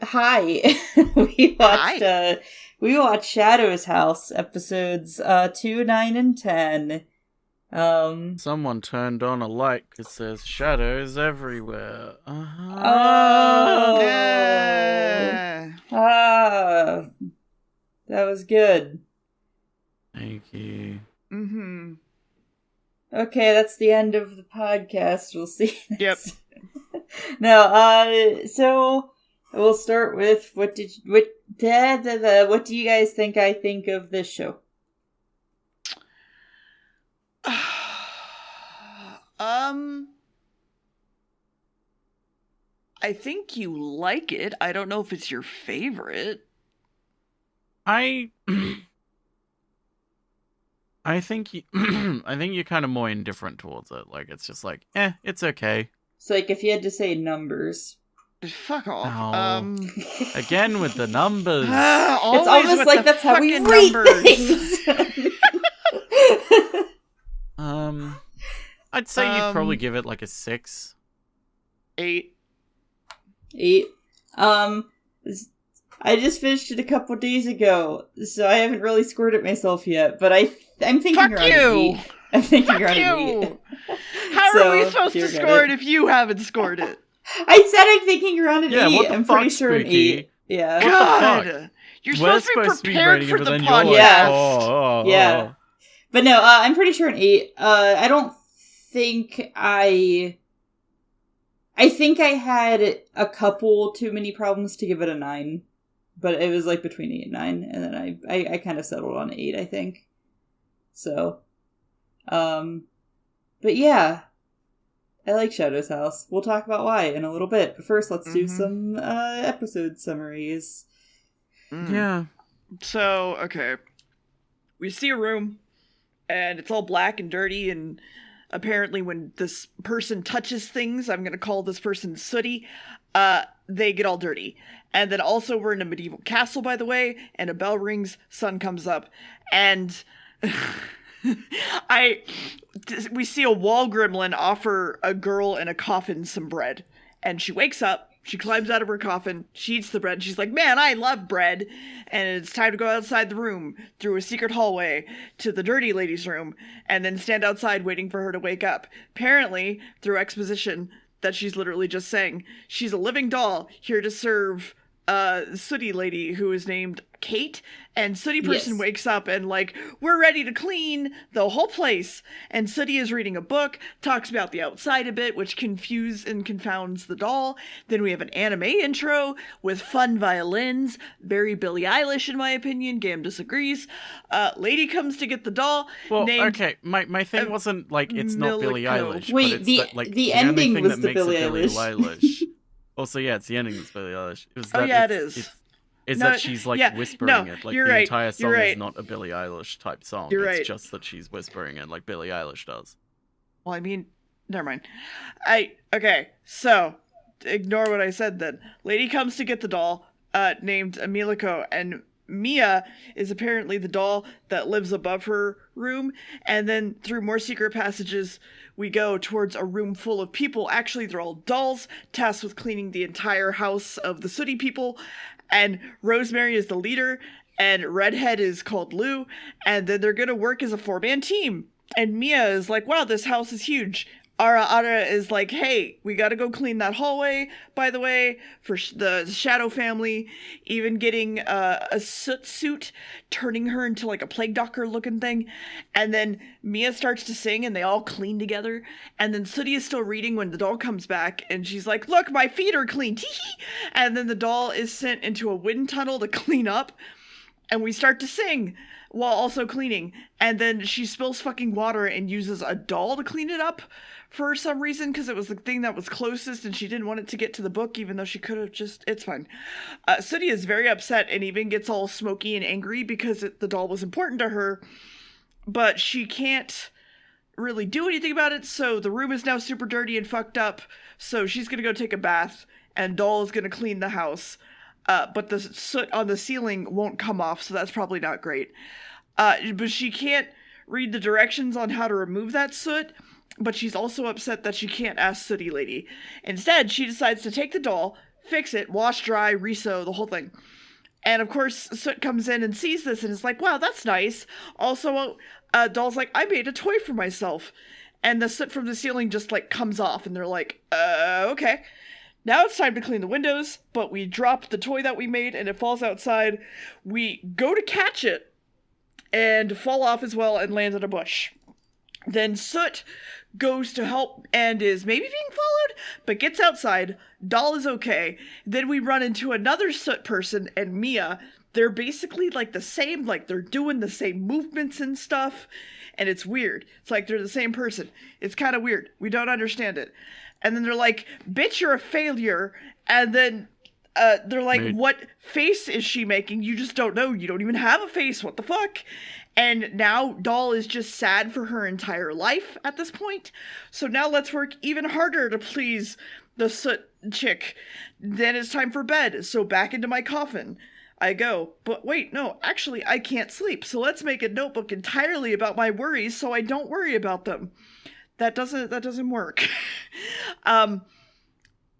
Hi. we watched Hi. we watched Shadow's House episodes 2, 9, and 10. Someone turned on a light that says shadows everywhere. Oh. Yeah. That was good. Thank you. Mm-hmm. Okay, that's the end of the podcast. We'll see. Yep. So we'll start with what do you guys think I think of this show? I think you like it. I don't know if it's your favorite. I think I think you're kind of more indifferent towards it. Like it's just like, it's okay. So, like, if you had to say numbers. Fuck off. Oh. Again with the numbers. It's almost like that's how we rate things. I'd say you'd probably give it like a 6. 8. 8. I just finished it a couple days ago, so I haven't really scored it myself yet, but I'm thinking Fuck around you! an 8. I'm thinking Fuck around you! an 8. How are we supposed to score it if you haven't scored it? I said I'm thinking around an 8. What the I'm fuck, pretty sure Spooky? an 8. Yeah. God! You're supposed to be prepared for the podcast. Yeah. But no, I'm pretty sure an 8. I don't think I think I had a couple too many problems to give it a 9. But it was like between 8 and 9, and then I kind of settled on 8, I think. So, but yeah, I like Shadow's House. We'll talk about why in a little bit, but first let's do some episode summaries. Yeah. So, okay. We see a room, and it's all black and dirty, and apparently when this person touches things, I'm gonna call this person Sooty, they get all dirty. And then also we're in a medieval castle, by the way, and a bell rings, sun comes up, and we see a wall gremlin offer a girl in a coffin some bread. And she wakes up, she climbs out of her coffin, she eats the bread, and she's like, man, I love bread. And it's time to go outside the room, through a secret hallway, to the dirty lady's room, and then stand outside waiting for her to wake up. Apparently, through exposition that she's literally just saying, she's a living doll here to serve Sooty lady who is named Kate, and Sooty person wakes up and like, we're ready to clean the whole place. And Sooty is reading a book, talks about the outside a bit, which confuses and confounds the doll. Then we have an anime intro with fun violins, very Billie Eilish in my opinion. Gam disagrees. Lady comes to get the doll. Well, okay, my thing wasn't like it's not Billie Eilish. Wait, but it's the ending was the Billie Eilish. Also, yeah, it's the ending that's Billie Eilish. It is. It's that she's like whispering it. Like the entire song is not a Billie Eilish type song. It's just that she's whispering it like Billie Eilish does. Well, I mean, never mind. Okay, so ignore what I said then. Lady comes to get the doll, named Emilico, and Mia is apparently the doll that lives above her room, and then through more secret passages we go towards a room full of people. Actually, they're all dolls tasked with cleaning the entire house of the Sooty people, and Rosemary is the leader, and Redhead is called Lou, and then they're gonna work as a 4-man team. And Mia is like, wow, this house is huge. Ara is like, hey, we gotta go clean that hallway, by the way, for the Shadow family, even getting a soot suit, turning her into like a plague doctor looking thing. And then Mia starts to sing and they all clean together. And then Sooty is still reading when the doll comes back and she's like, look, my feet are clean, tee-hee! And then the doll is sent into a wind tunnel to clean up. And we start to sing while also cleaning. And then she spills fucking water and uses a doll to clean it up for some reason, because it was the thing that was closest and she didn't want it to get to the book, even though she could have just... It's fine. Sooty is very upset and even gets all smoky and angry because the doll was important to her, but she can't really do anything about it, so the room is now super dirty and fucked up, so she's gonna go take a bath, and doll is gonna clean the house. But the soot on the ceiling won't come off, so that's probably not great. But she can't read the directions on how to remove that soot, but she's also upset that she can't ask Sooty Lady. Instead, she decides to take the doll, fix it, wash, dry, resew, the whole thing. And of course, Soot comes in and sees this and is like, wow, that's nice. Also, Doll's like, I made a toy for myself. And the soot from the ceiling just, like, comes off. And they're like, okay. Now it's time to clean the windows. But we drop the toy that we made and it falls outside. We go to catch it and fall off as well and land in a bush. Then Soot goes to help and is maybe being followed, but gets outside. Doll is okay. Then we run into another Soot person and Mia. They're basically like the same, like they're doing the same movements and stuff, and it's weird. It's like they're the same person. It's kind of weird. We don't understand it. And then they're like, bitch, you're a failure. And then they're like, what face is she making? You just don't know. You don't even have a face. What the fuck? And now Doll is just sad for her entire life at this point. So now let's work even harder to please the Soot chick. Then it's time for bed. So back into my coffin I go. But wait, no, actually I can't sleep. So let's make a notebook entirely about my worries so I don't worry about them. That doesn't work.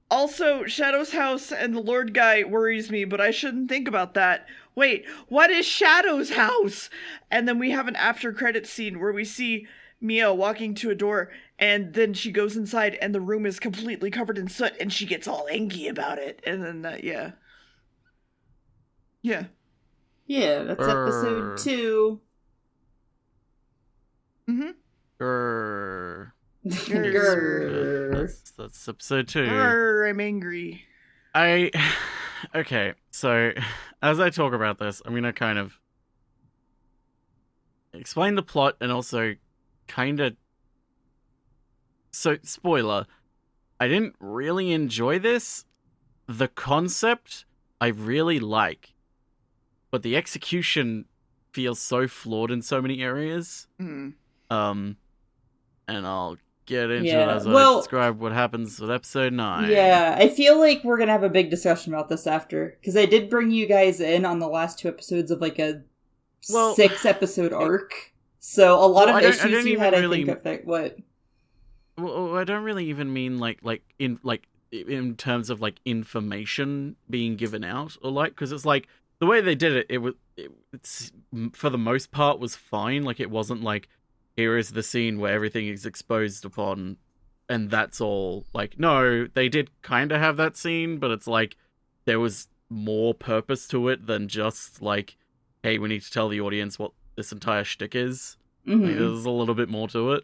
Also, Shadow's house and the Lord guy worries me, but I shouldn't think about that. Wait, what is Shadow's house? And then we have an after credit scene where we see Mia walking to a door, and then she goes inside, and the room is completely covered in soot, and she gets all angry about it. And then, yeah. Yeah. Yeah, that's episode 2. Mm-hmm. Grrr. That's episode 2. Grrr, I'm angry. Okay, so as I talk about this, I'm gonna kind of explain the plot and also kind of... So, spoiler, I didn't really enjoy this. The concept I really like, but the execution feels so flawed in so many areas. Mm. And I'll get into it as I describe what happens with episode 9. Yeah, I feel like we're going to have a big discussion about this after. Because I did bring you guys in on the last 2 episodes of like a 6-episode arc. So a lot of issues you had, really, I think, affect what? Well, I don't really even mean in terms of like information being given out or like, because it's like the way they did it, it's for the most part was fine. Like it wasn't like, here is the scene where everything is exposed upon, and that's all. Like, no, they did kind of have that scene, but it's like there was more purpose to it than just like, hey, we need to tell the audience what this entire shtick is. Mm-hmm. Like, there's a little bit more to it.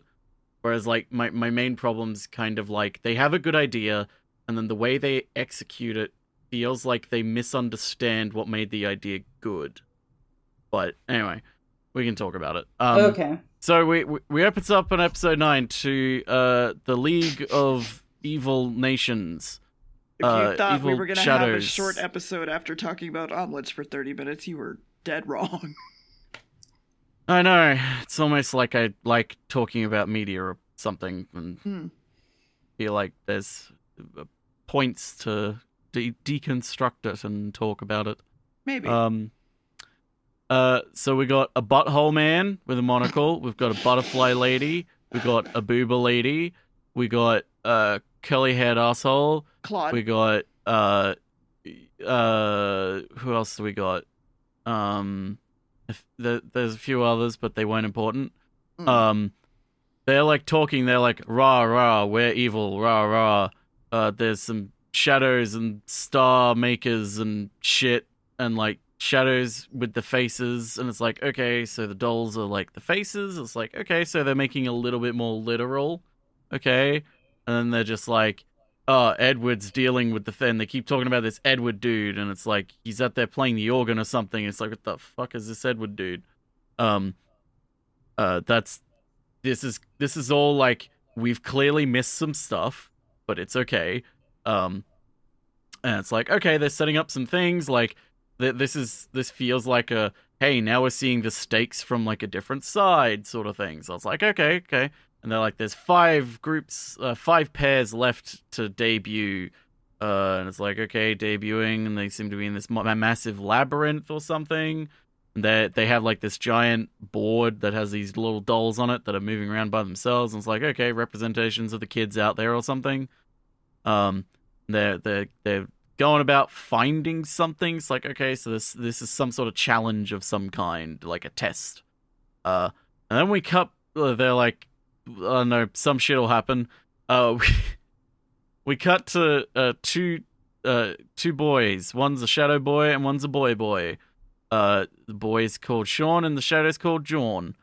Whereas, like, my main problem's kind of like, they have a good idea, and then the way they execute it feels like they misunderstand what made the idea good. But anyway, we can talk about it. Okay. So we opens up on episode 9 to the League of Evil Nations. If you thought we were going to have a shadows. short episode after talking about omelets for 30 minutes, you were dead wrong. I know. It's almost like I like talking about media or something and feel like there's points to deconstruct it and talk about it. Maybe. So we got a butthole man with a monocle. We've got a butterfly lady. We got a booba lady. We got curly-haired asshole. Claude. We got who else do we got? There's a few others, but they weren't important. They're like talking. They're like, rah rah, we're evil, rah rah. There's some shadows and star makers and shit, and like shadows with the faces, and it's like, okay, so the dolls are like the faces. It's like, okay, so they're making a little bit more literal, okay, and then they're just like, oh, Edward's dealing with the thing. They keep talking about this Edward dude, and it's like he's out there playing the organ or something. It's like, what the fuck is this Edward dude? This is all like, we've clearly missed some stuff, but it's okay. And it's like, okay, they're setting up some things like. This feels like a, hey, now we're seeing the stakes from like a different side sort of thing. So it's like, okay. And they're like, there's 5 pairs left to debut. And it's like, okay, debuting, and they seem to be in this massive labyrinth or something. And they have like this giant board that has these little dolls on it that are moving around by themselves. And it's like, okay, representations of the kids out there or something. They're going about finding something. It's like, okay, so this is some sort of challenge of some kind, like a test. And then we cut. They're like, oh no, some shit will happen. We cut to two boys. One's a shadow boy and one's a boy. The boy's called Sean and the shadow's called John.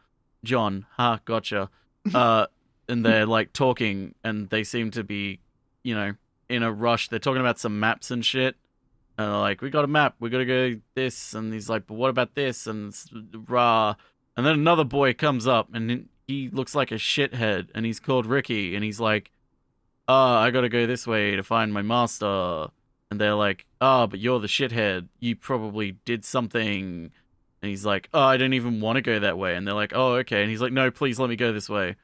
Gotcha. And they're like talking, and they seem to be, in a rush. They're talking about some maps and shit. And they're like, we got a map, we gotta go this. And he's like, but what about this? And rah. And then another boy comes up, and he looks like a shithead, and he's called Ricky, and he's like, I gotta go this way to find my master. And they're like, but you're the shithead. You probably did something. And he's like, I don't even want to go that way. And they're like, oh, okay. And he's like, no, please let me go this way.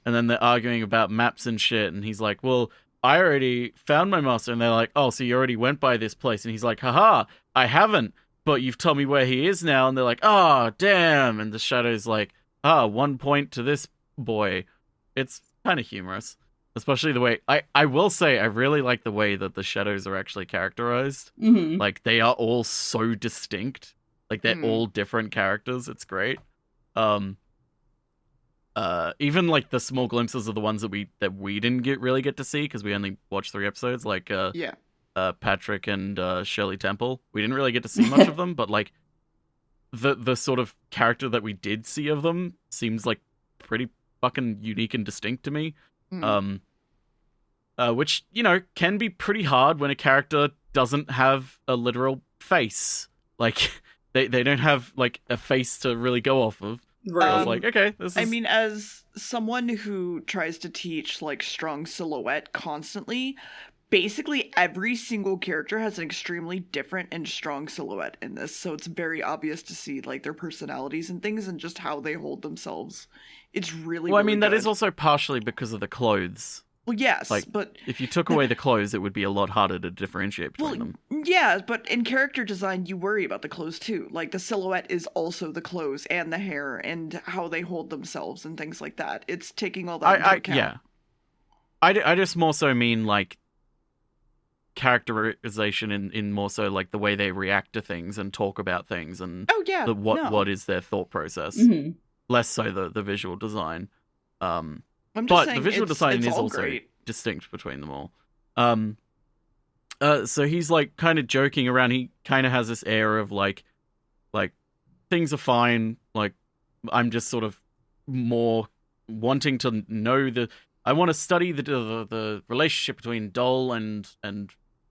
And then they're arguing about maps and shit. And he's like, well, I already found my master. And they're like, oh, so you already went by this place. And he's like, haha, I haven't. But you've told me where he is now. And they're like, damn. And the shadow's like, 1 point to this boy. It's kind of humorous. Especially the way, I will say, I really like the way that the shadows are actually characterized. Mm-hmm. Like, they are all so distinct. Like, they're all different characters. It's great. Even, like, the small glimpses of the ones that we didn't really get to see, because we only watched 3 episodes, like, Patrick and Shirley Temple. We didn't really get to see much of them, but, like, the sort of character that we did see of them seems, like, pretty fucking unique and distinct to me. Which, can be pretty hard when a character doesn't have a literal face. Like, they don't have, like, a face to really go off of. Right. I was like, okay, this is... I mean, as someone who tries to teach, like, strong silhouette constantly, basically every single character has an extremely different and strong silhouette in this, so it's very obvious to see, like, their personalities and things and just how they hold themselves. It's really, well, really I mean, that good. is also partially because of the clothes. Well, yes, like, but... if you took away the clothes, it would be a lot harder to differentiate between them. Yeah, but in character design, you worry about the clothes, too. Like, the silhouette is also the clothes and the hair and how they hold themselves and things like that. It's taking all that into account. Yeah. I just more so mean, like, characterization in more so, like, the way they react to things and talk about things and what is their thought process. Mm-hmm. Less so the visual design. I'm just but saying the visual design is also great. Distinct between them all. So he's like kind of joking around. He kind of has this air of like things are fine. Like, I'm just sort of more wanting to know I want to study the relationship between Doll and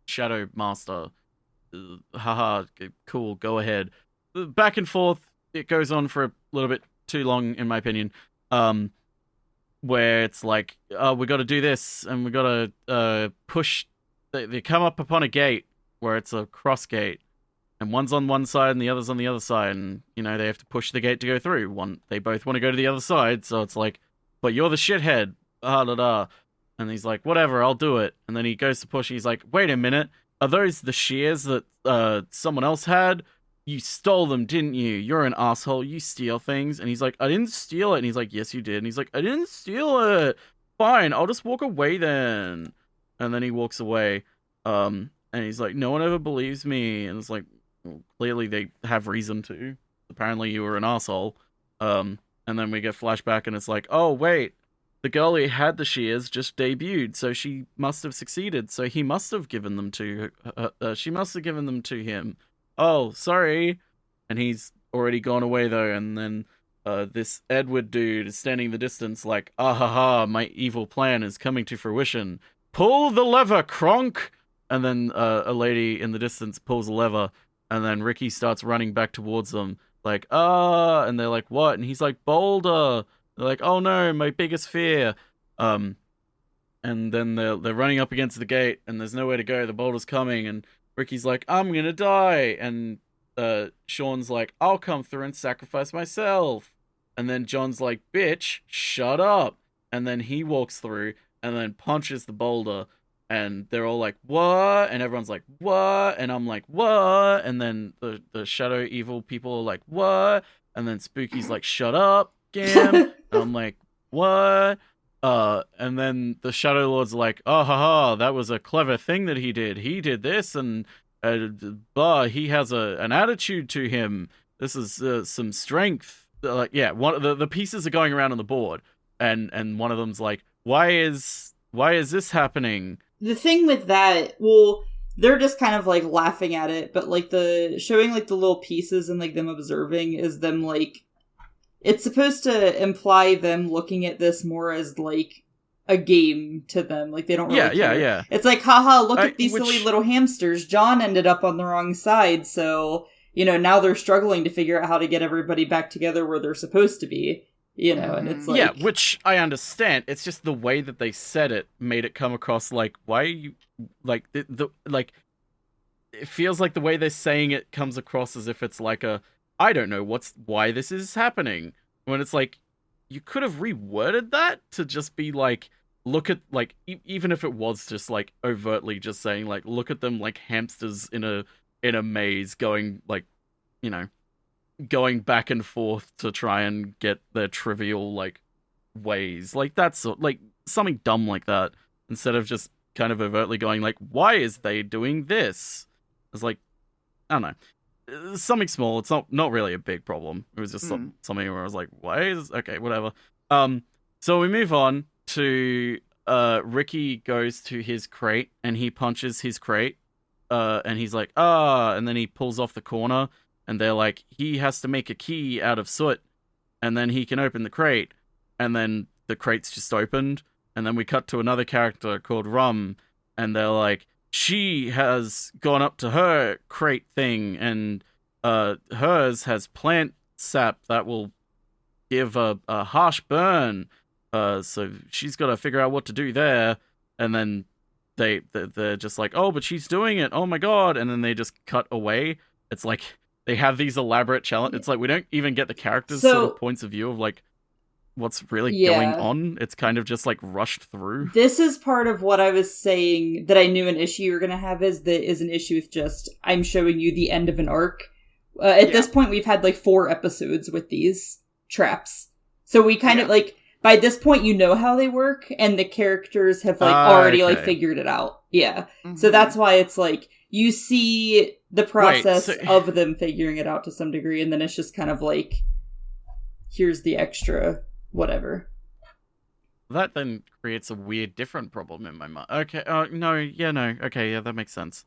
Shadow Master. Haha, cool. Go ahead. Back and forth. It goes on for a little bit too long, in my opinion. Where it's like, we got to do this, and we got to push. They come up upon a gate where it's a cross gate, and one's on one side and the other's on the other side, and they have to push the gate to go through. They both want to go to the other side, so it's like, but you're the shithead, and he's like, whatever, I'll do it. And then he goes to push. He's like, wait a minute, are those the shears that someone else had? You stole them, didn't you? You're an asshole. You steal things. And he's like, I didn't steal it. And he's like, yes, you did. And he's like, I didn't steal it. Fine, I'll just walk away then. And then he walks away. And he's like, no one ever believes me. And it's like, well, clearly they have reason to. Apparently you were an asshole. And then we get flashback and it's like, oh, wait. The girl who had the shears just debuted, so she must have succeeded. So he must have given them to her. She must have given them to him. Oh, sorry. And he's already gone away, though. And then this Edward dude is standing in the distance like, my evil plan is coming to fruition. Pull the lever, Kronk! And then a lady in the distance pulls a lever. And then Ricky starts running back towards them. Like, and they're like, what? And he's like, Boulder! They're like, oh no, my biggest fear. And then they're running up against the gate. And there's nowhere to go. The boulder's coming. And Ricky's like, I'm gonna die. And Sean's like, I'll come through and sacrifice myself. And then John's like, bitch, shut up. And then he walks through and then punches the boulder. And they're all like, what? And everyone's like, what? And I'm like, what? And then the shadow evil people are like, what? And then Spooky's like, shut up, Gam. And I'm like, what? And then the Shadow Lord's like, oh, haha, that was a clever thing that he did. He did this, and blah, he has an attitude to him. This is some strength. Like, yeah, one of the pieces are going around on the board, and one of them's like, why is this happening? The thing with that, well, they're just kind of like laughing at it, but like the showing like the little pieces and like them observing is them like, it's supposed to imply them looking at this more as like a game to them. Like they don't really care. Yeah. It's like, haha, look at these silly little hamsters. John ended up on the wrong side, so, you know, now they're struggling to figure out how to get everybody back together where they're supposed to be. You know, and it's like... Yeah, which I understand. It's just the way that they said it made it come across like, why are you... Like, like, it feels like the way they're saying it comes across as if it's like a, I don't know why this is happening. When it's like, you could have reworded that to just be like, look at, like, even if it was just like overtly just saying like, look at them like hamsters in a maze going like, you know, going back and forth to try and get their trivial like ways. Like that's like something dumb like that, instead of just kind of overtly going like, why is they doing this? It's like, I don't know, something small. It's not really a big problem. It was just something where I was like, why is, okay, whatever. So we move on to Ricky goes to his crate and he punches his crate, and he's like, and then he pulls off the corner and they're like, he has to make a key out of soot and then he can open the crate, and then the crate's just opened, and then we cut to another character called Rum and they're like, she has gone up to her crate thing and hers has plant sap that will give a harsh burn, so she's got to figure out what to do there. And then they're just like, oh, but she's doing it, oh my god, and then they just cut away. It's like they have these elaborate challenges. It's like we don't even get the characters' sort of points of view of like what's really going on. It's kind of just like rushed through. This is part of what I was saying that I knew an issue you were going to have is an issue with just, I'm showing you the end of an arc. At this point, we've had like 4 episodes with these traps. So we kind of like, by this point, you know how they work, and the characters have like already like figured it out. Yeah. Mm-hmm. So that's why it's like, you see the process of them figuring it out to some degree, and then it's just kind of like, here's the extra whatever. That then creates a weird different problem in my mind. Okay, no, okay, yeah, that makes sense.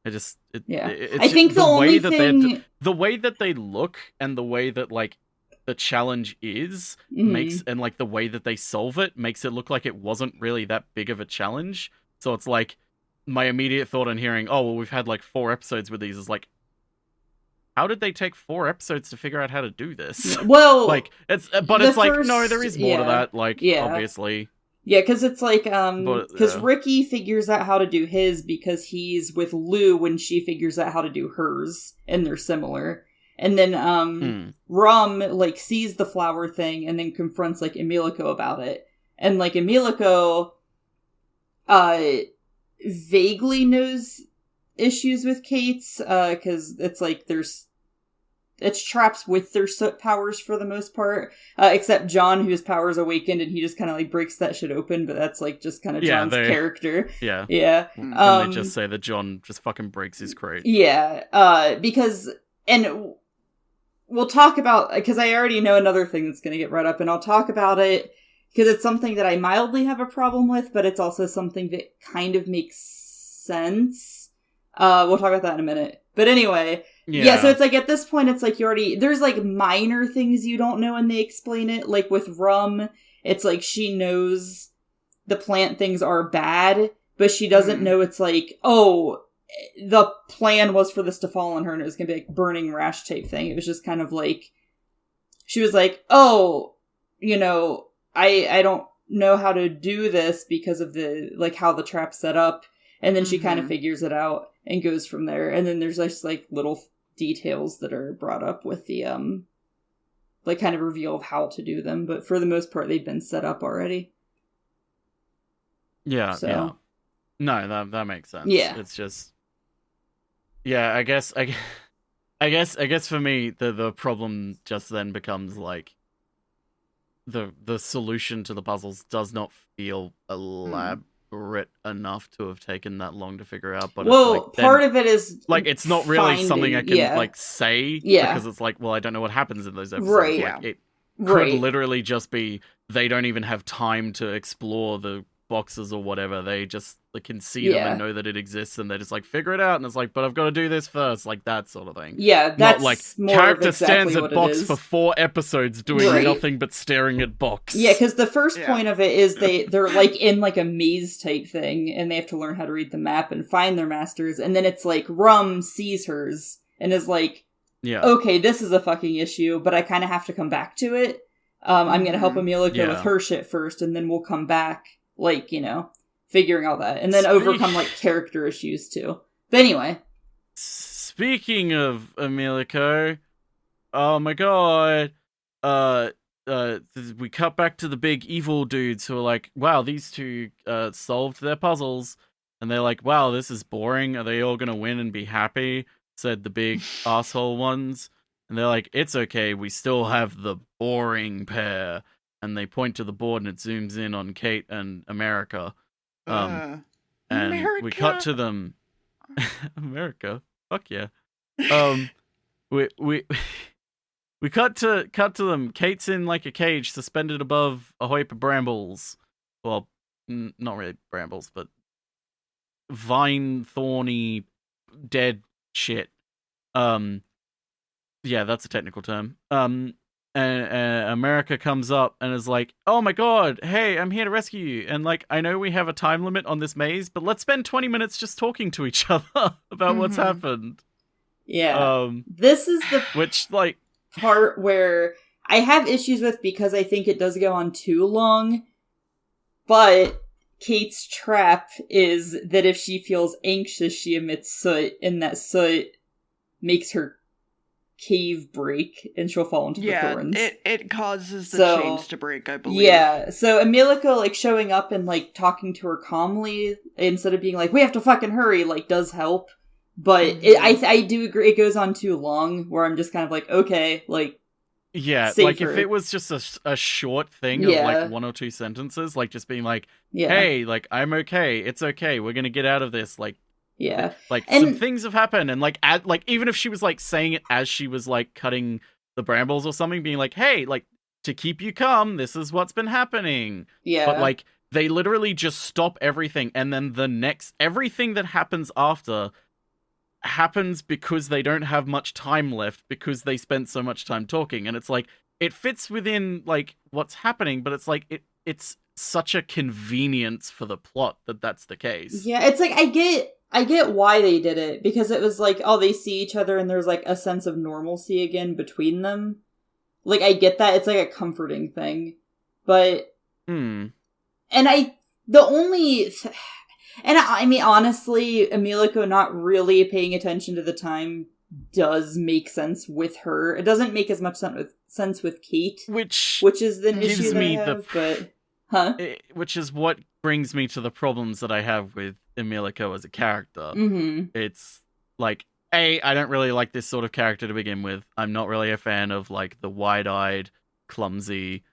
I think the only thing... the way that they look and the way that like the challenge is makes, and like the way that they solve it makes it look like it wasn't really that big of a challenge. So it's like my immediate thought on hearing, oh well, we've had like 4 episodes with these, is like, how did they take 4 episodes to figure out how to do this? Well, like it's like, no, there is more to that. Like, obviously. Yeah, because it's like, because Ricky figures out how to do his because he's with Lou when she figures out how to do hers, and they're similar. And then, Rum, like, sees the flower thing and then confronts, like, Emilico about it. And, like, Emilico, vaguely knows issues with Kate's, because it's like, it's traps with their soot powers for the most part, except John, whose powers awakened, and he just kind of like breaks that shit open, but that's like just kind of John's character. Yeah. And they just say that John just fucking breaks his crate. Yeah, because, and we'll talk about, because I already know another thing that's going to get brought up, and I'll talk about it, because it's something that I mildly have a problem with, but it's also something that kind of makes sense. We'll talk about that in a minute. But anyway... Yeah, so it's like, at this point, it's like there's like minor things you don't know and they explain it. Like with Rum, it's like she knows the plant things are bad, but she doesn't know it's like, oh, the plan was for this to fall on her and it was going to be like burning rash type thing. It was just kind of like, she was like, oh, you know, I don't know how to do this because of the, like, how the trap's set up. And then she kind of figures it out and goes from there. And then there's just like little details that are brought up with the like kind of reveal of how to do them, but for the most part they've been set up already. Yeah. No, that makes sense. Yeah, it's just, yeah, I guess for me the problem just then becomes like, the solution to the puzzles does not feel elaborate enough to have taken that long to figure out. But well, it's like, part of it is like it's not really something I can like say because it's like, well, I don't know what happens in those episodes. Right. Like, it could literally just be they don't even have time to explore the boxes or whatever. They just can see them and know that it exists, and they just like figure it out. And it's like, but I've got to do this first, like that sort of thing. Yeah, that's not like more character exactly stands at box for 4 episodes doing nothing but staring at box. Yeah, because the first point of it is they're like in like a maze type thing, and they have to learn how to read the map and find their masters. And then it's like Rum sees hers and is like, okay, this is a fucking issue, but I kind of have to come back to it. I'm gonna help Emilico with her shit first, and then we'll come back, like, figuring all that, and then overcome like character issues too. But anyway, speaking of Emilico, oh my god, we cut back to the big evil dudes who are like, wow, these two solved their puzzles, and they're like, wow, this is boring. Are they all gonna win and be happy? Said the big asshole ones, and they're like, it's okay, we still have the boring pair, and they point to the board and it zooms in on Kate and America. And America. we cut to them. America, fuck yeah. We cut to them. Kate's in like a cage, suspended above a heap of brambles. Well, not really brambles, but vine thorny dead shit. Yeah, that's a technical term. And America comes up and is like, oh my god, hey, I'm here to rescue you. And like, I know we have a time limit on this maze, but let's spend 20 minutes just talking to each other about what's happened. Yeah. This is the part where I have issues with, because I think it does go on too long. But Kate's trap is that if she feels anxious, she emits soot, and that soot makes her cave break, and she'll fall into the thorns. It causes the chains to break, I believe. Yeah, so Emilico, like, showing up and, like, talking to her calmly, instead of being like, we have to fucking hurry, like, does help. But I do agree, it goes on too long, where I'm just kind of like, okay, like, yeah, like, if it was just a short thing of, like, 1 or 2 sentences, like, just being like, hey, like, I'm okay, it's okay, we're gonna get out of this, like, like, some things have happened, and like, even if she was like saying it as she was like cutting the brambles or something, being like, hey, like, to keep you calm, this is what's been happening. But like, they literally just stop everything, and then everything that happens after happens because they don't have much time left, because they spent so much time talking. And it's like, it fits within like what's happening, but it's like it's such a convenience for the plot that that's the case. Yeah, it's like, I get why they did it, because it was like, oh, they see each other and there's like a sense of normalcy again between them. Like, I get that. It's like a comforting thing. But, and I mean, honestly, Emilico not really paying attention to the time does make sense with her. It doesn't make as much sense with Kate, which is the issue that I have, which is what brings me to the problems that I have with Emilico as a character. It's like, I don't really like this sort of character to begin with. I'm not really a fan of like the wide-eyed, clumsy,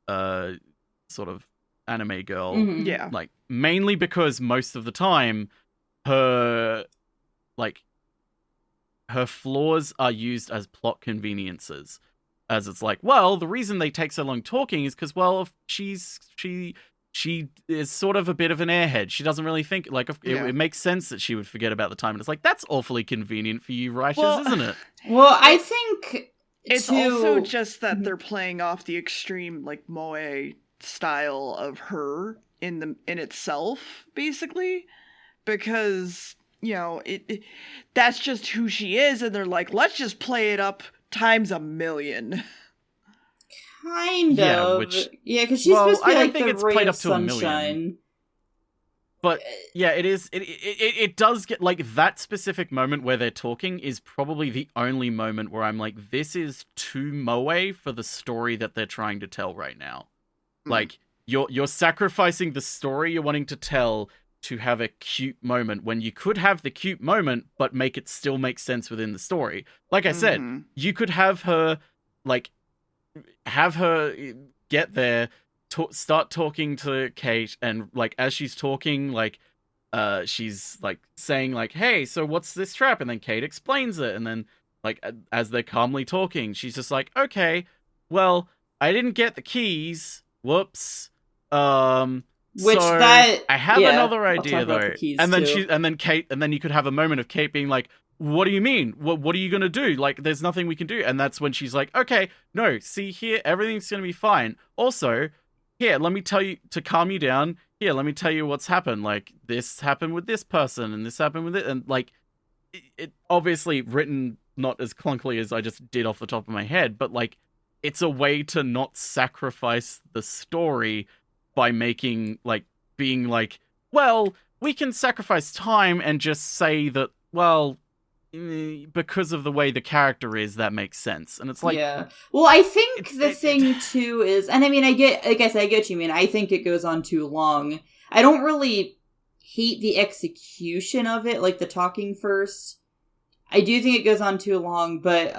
sort of anime girl. Yeah, like, mainly because most of the time her flaws are used as plot conveniences. As it's like, well, the reason they take so long talking is because, well, she is sort of a bit of an airhead. She doesn't really think, like, it makes sense that she would forget about the time. And it's like, that's awfully convenient for you writers, isn't it? Well, I think it's also just that they're playing off the extreme, like, moe style of her in itself, basically, because, that's just who she is, and they're like, let's just play it up times a million. Kind of. Because she's supposed to be like the ray of sunshine. But yeah, it is. It does get like that specific moment where they're talking is probably the only moment where I'm like, this is too moe for the story that they're trying to tell right now. Like, you're sacrificing the story you're wanting to tell to have a cute moment, when you could have the cute moment but make it still make sense within the story. Like I said, you could have her get there, start talking to Kate, and like as she's talking, like she's like saying like, hey, so what's this trap? And then Kate explains it, and then like as they're calmly talking, she's just like, okay, well, I didn't get the keys, whoops. Which so that I have another idea though. And then too. and then you could have a moment of Kate being like, what do you mean? What are you gonna do? Like, there's nothing we can do. And that's when she's like, okay, no, see here, everything's gonna be fine. Also, here, let me tell you, to calm you down, here, let me tell you what's happened. Like, this happened with this person, and this happened with it, and like, it obviously written not as clunkily as I just did off the top of my head, but like, it's a way to not sacrifice the story by making, like, being like, well, we can sacrifice time and just say that, well, because of the way the character is, that makes sense. And it's like, yeah. Well, I think the thing too is, and I mean, I guess I get you mean. I think it goes on too long. I don't really hate the execution of it, like the talking first. I do think it goes on too long, but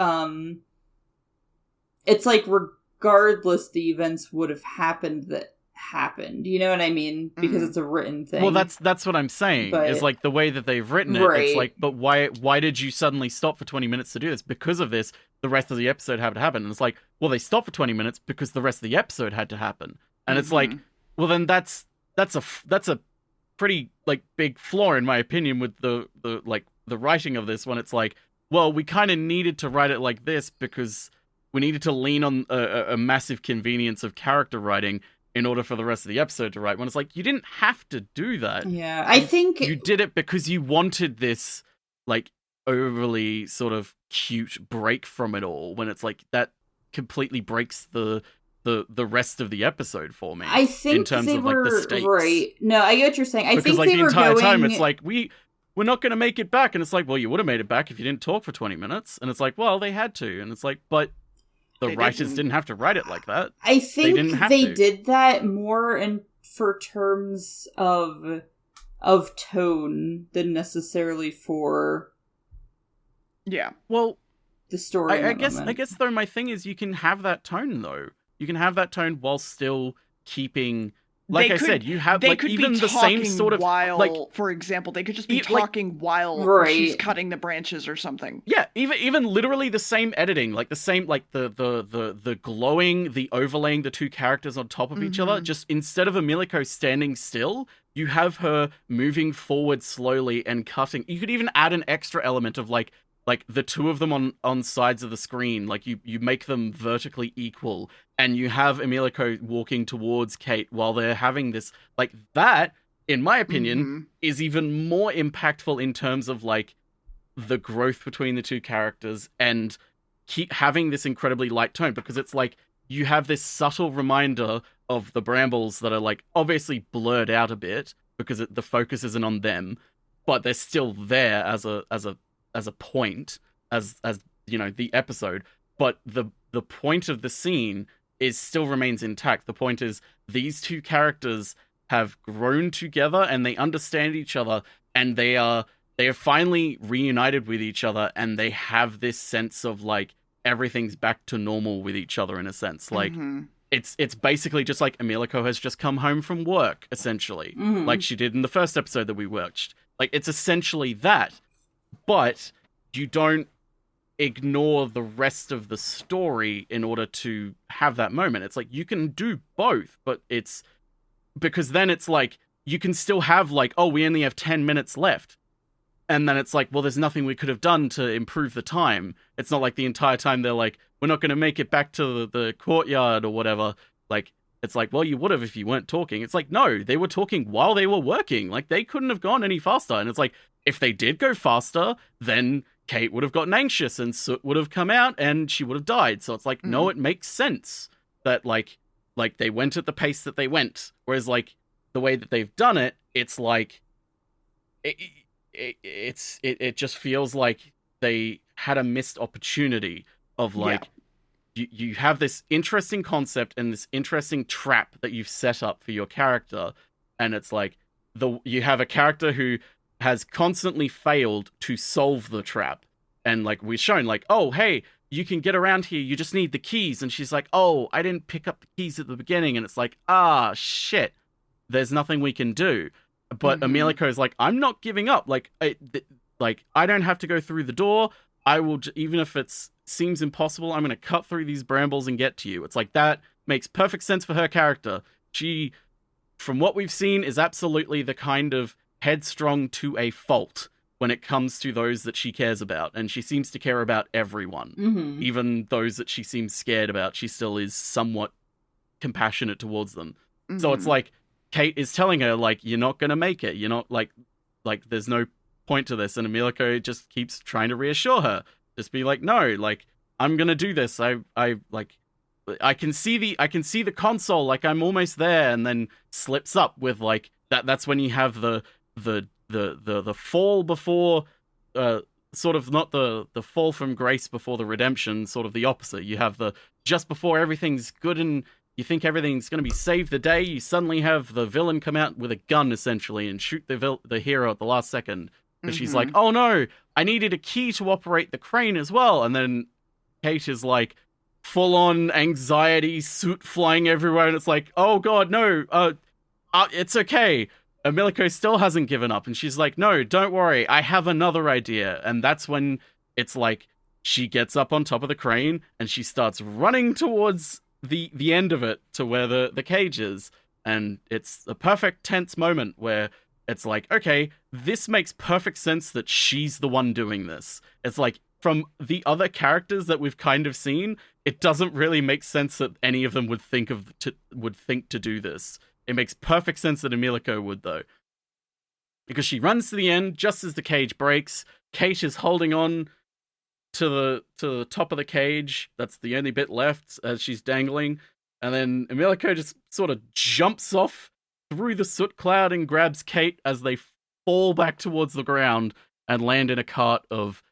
it's like regardless, the events would have happened that happened. You know what I mean? Because it's a written thing. Well, that's what I'm saying. But, is like the way that they've written it. Right. It's like, but why did you suddenly stop for 20 minutes to do this? Because of this, the rest of the episode had to happen. And it's like, well, they stopped for 20 minutes because the rest of the episode had to happen. And it's like, well, then that's a pretty like big flaw in my opinion with the writing of this, when it's like, well, we kind of needed to write it like this because we needed to lean on a massive convenience of character writing in order for the rest of the episode to write. When it's like, you didn't have to do that. Yeah, I think you did it because you wanted this like overly sort of cute break from it all, when it's like that completely breaks the rest of the episode for me. I think in terms of like the stakes. Right. No, I get what you're saying. I because think like they the were entire going... time it's like we're not going to make it back, and it's like, well, you would have made it back if you didn't talk for 20 minutes, and it's like, well, they had to, and it's like, but the writers didn't have to write it like that. I think they to. did that more for terms of tone than necessarily for well, the story. I guess though my thing is, you can have that tone though. You can have that tone while still keeping, like I said, you have like even the same sort of while, like, for example, they could just be talking while she's cutting the branches or something. Yeah, even literally the same editing, like the same, like the glowing, the overlaying the two characters on top of each other. Just instead of Emilico standing still, you have her moving forward slowly and cutting. You could even add an extra element of like the two of them on sides of the screen, like you make them vertically equal, and you have Emilico walking towards Kate while they're having this, like, that, in my opinion, is even more impactful in terms of like the growth between the two characters, and keep having this incredibly light tone, because it's like you have this subtle reminder of the brambles that are like obviously blurred out a bit because the focus isn't on them, but they're still there as a point, as you know, the episode, but the point of the scene still remains intact. The point is, these two characters have grown together and they understand each other, and they are finally reunited with each other, and they have this sense of like everything's back to normal with each other in a sense. Like it's basically just like Emilico has just come home from work, essentially, like she did in the first episode that we watched. Like, it's essentially that. But you don't ignore the rest of the story in order to have that moment. It's like, you can do both, but it's because then it's like, you can still have like, oh, we only have 10 minutes left. And then it's like, well, there's nothing we could have done to improve the time. It's not like the entire time they're like, we're not going to make it back to the courtyard or whatever. Like, it's like, well, you would have if you weren't talking. It's like, no, they were talking while they were working. Like, they couldn't have gone any faster. And it's like, if they did go faster, then Kate would have gotten anxious and Soot would have come out and she would have died. So it's like, no, it makes sense that like they went at the pace that they went. Whereas like the way that they've done it, it's like it just feels like they had a missed opportunity of like, you have this interesting concept and this interesting trap that you've set up for your character, and it's like you have a character who has constantly failed to solve the trap, and like we've shown, like, oh hey, you can get around here. You just need the keys. And she's like, oh, I didn't pick up the keys at the beginning. And it's like, ah, shit. There's nothing we can do. But Emilico is like, I'm not giving up. Like, I don't have to go through the door. I will, even if it seems impossible, I'm going to cut through these brambles and get to you. It's like, that makes perfect sense for her character. She, from what we've seen, is absolutely the kind of headstrong to a fault when it comes to those that she cares about. And she seems to care about everyone. Even those that she seems scared about, she still is somewhat compassionate towards them. So it's like, Kate is telling her, like, you're not going to make it. You're not, like, there's no point to this. And Emilico just keeps trying to reassure her. Just be like, no, like, I'm going to do this. I can see the console, like, I'm almost there. And then slips up with, like, that's when you have the fall before, sort of not the fall from grace before the redemption, sort of the opposite. You have the, just before everything's good and you think everything's going to be saved the day, you suddenly have the villain come out with a gun, essentially, and shoot the hero at the last second. Because she's like, oh no, I needed a key to operate the crane as well. And then Kate is like, full-on anxiety, suit flying everywhere, and it's like, oh god, no, it's okay. Emilico still hasn't given up, and she's like, no, don't worry, I have another idea. And that's when it's like, she gets up on top of the crane, and she starts running towards the end of it to where the cage is. And it's a perfect tense moment where it's like, okay, this makes perfect sense that she's the one doing this. It's like, from the other characters that we've kind of seen, it doesn't really make sense that any of them would think to do this. It makes perfect sense that Emilico would, though. Because she runs to the end just as the cage breaks. Kate is holding on to the top of the cage. That's the only bit left as she's dangling. And then Emilico just sort of jumps off through the soot cloud and grabs Kate as they fall back towards the ground and land in a cart of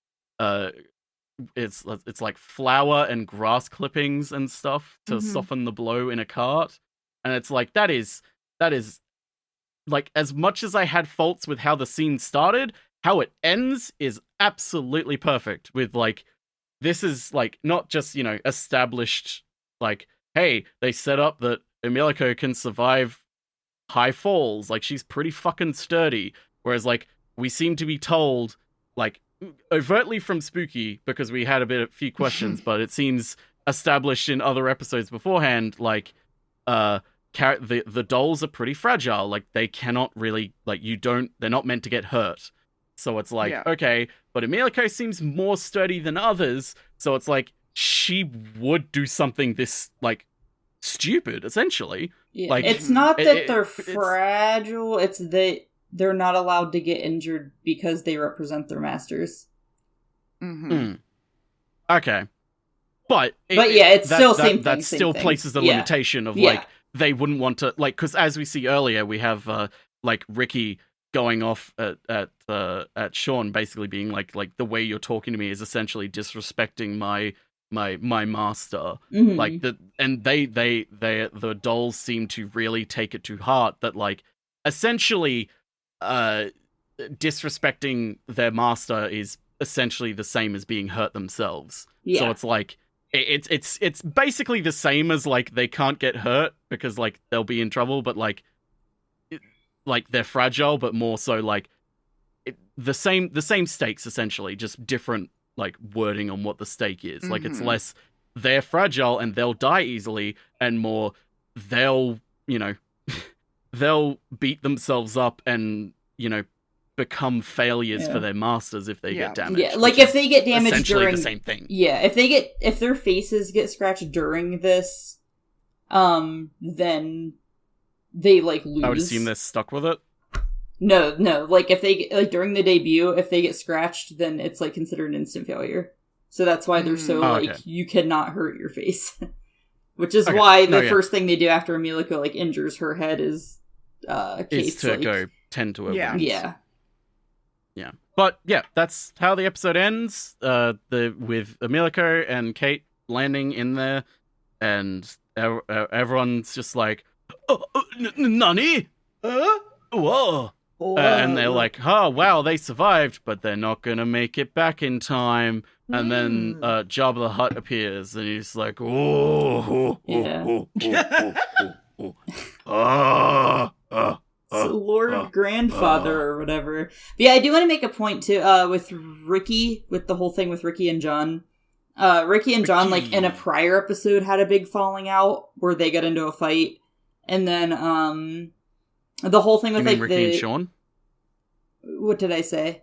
it's like flour and grass clippings and stuff to soften the blow in a cart. And it's like, that is like, as much as I had faults with how the scene started, how it ends is absolutely perfect. With like, this is like not just, you know, established, like, hey, they set up that Emilico can survive high falls, like, she's pretty fucking sturdy. Whereas, like, we seem to be told, like, overtly from Spooky, because we had a few questions, but it seems established in other episodes beforehand, like, the dolls are pretty fragile. Like, they cannot really, like, they're not meant to get hurt. So it's like, okay, but Emilico seems more sturdy than others, so it's like, she would do something this, like, stupid, essentially. Yeah. Like, it's not that they're fragile, it's that they're not allowed to get injured because they represent their masters. Okay. But it's still same thing. That still places the limitation of, like, they wouldn't want to, like, because as we see earlier, we have, like, Ricky going off at Sean, basically being like, the way you're talking to me is essentially disrespecting my master. Like, the dolls seem to really take it to heart that, like, essentially disrespecting their master is essentially the same as being hurt themselves. So it's like, it's basically the same as, like, they can't get hurt because, like, they'll be in trouble, but like they're fragile, but more so, like, the same stakes, essentially, just different, like, wording on what the stake is. Like, it's less they're fragile and they'll die easily, and more they'll, you know, they'll beat themselves up and, you know, become failures for their masters if they get damaged. Yeah, like, if they get damaged essentially during the same thing. Yeah, if their faces get scratched during this, then they, like, lose. I would assume they're stuck with it. No, like, if they, like, during the debut, if they get scratched, then it's, like, considered an instant failure. So that's why they're so, like, you cannot hurt your face. Which is why the first thing they do after Emilico, like, injures her head is, Kate's, to, like, go tend to her wounds. Yeah. But, yeah, that's how the episode ends, with Emilico and Kate landing in there, and everyone's just like, Nani? Whoa. And they're like, oh, wow, they survived, but they're not gonna make it back in time. And then Jabba the Hutt appears, and he's like, oh, so Lord Grandfather or whatever. But yeah, I do want to make a point too, with Ricky, with the whole thing with Ricky and John. Ricky and John, like, in a prior episode had a big falling out where they got into a fight. And then, the whole thing with, like, Ricky and Sean? What did I say?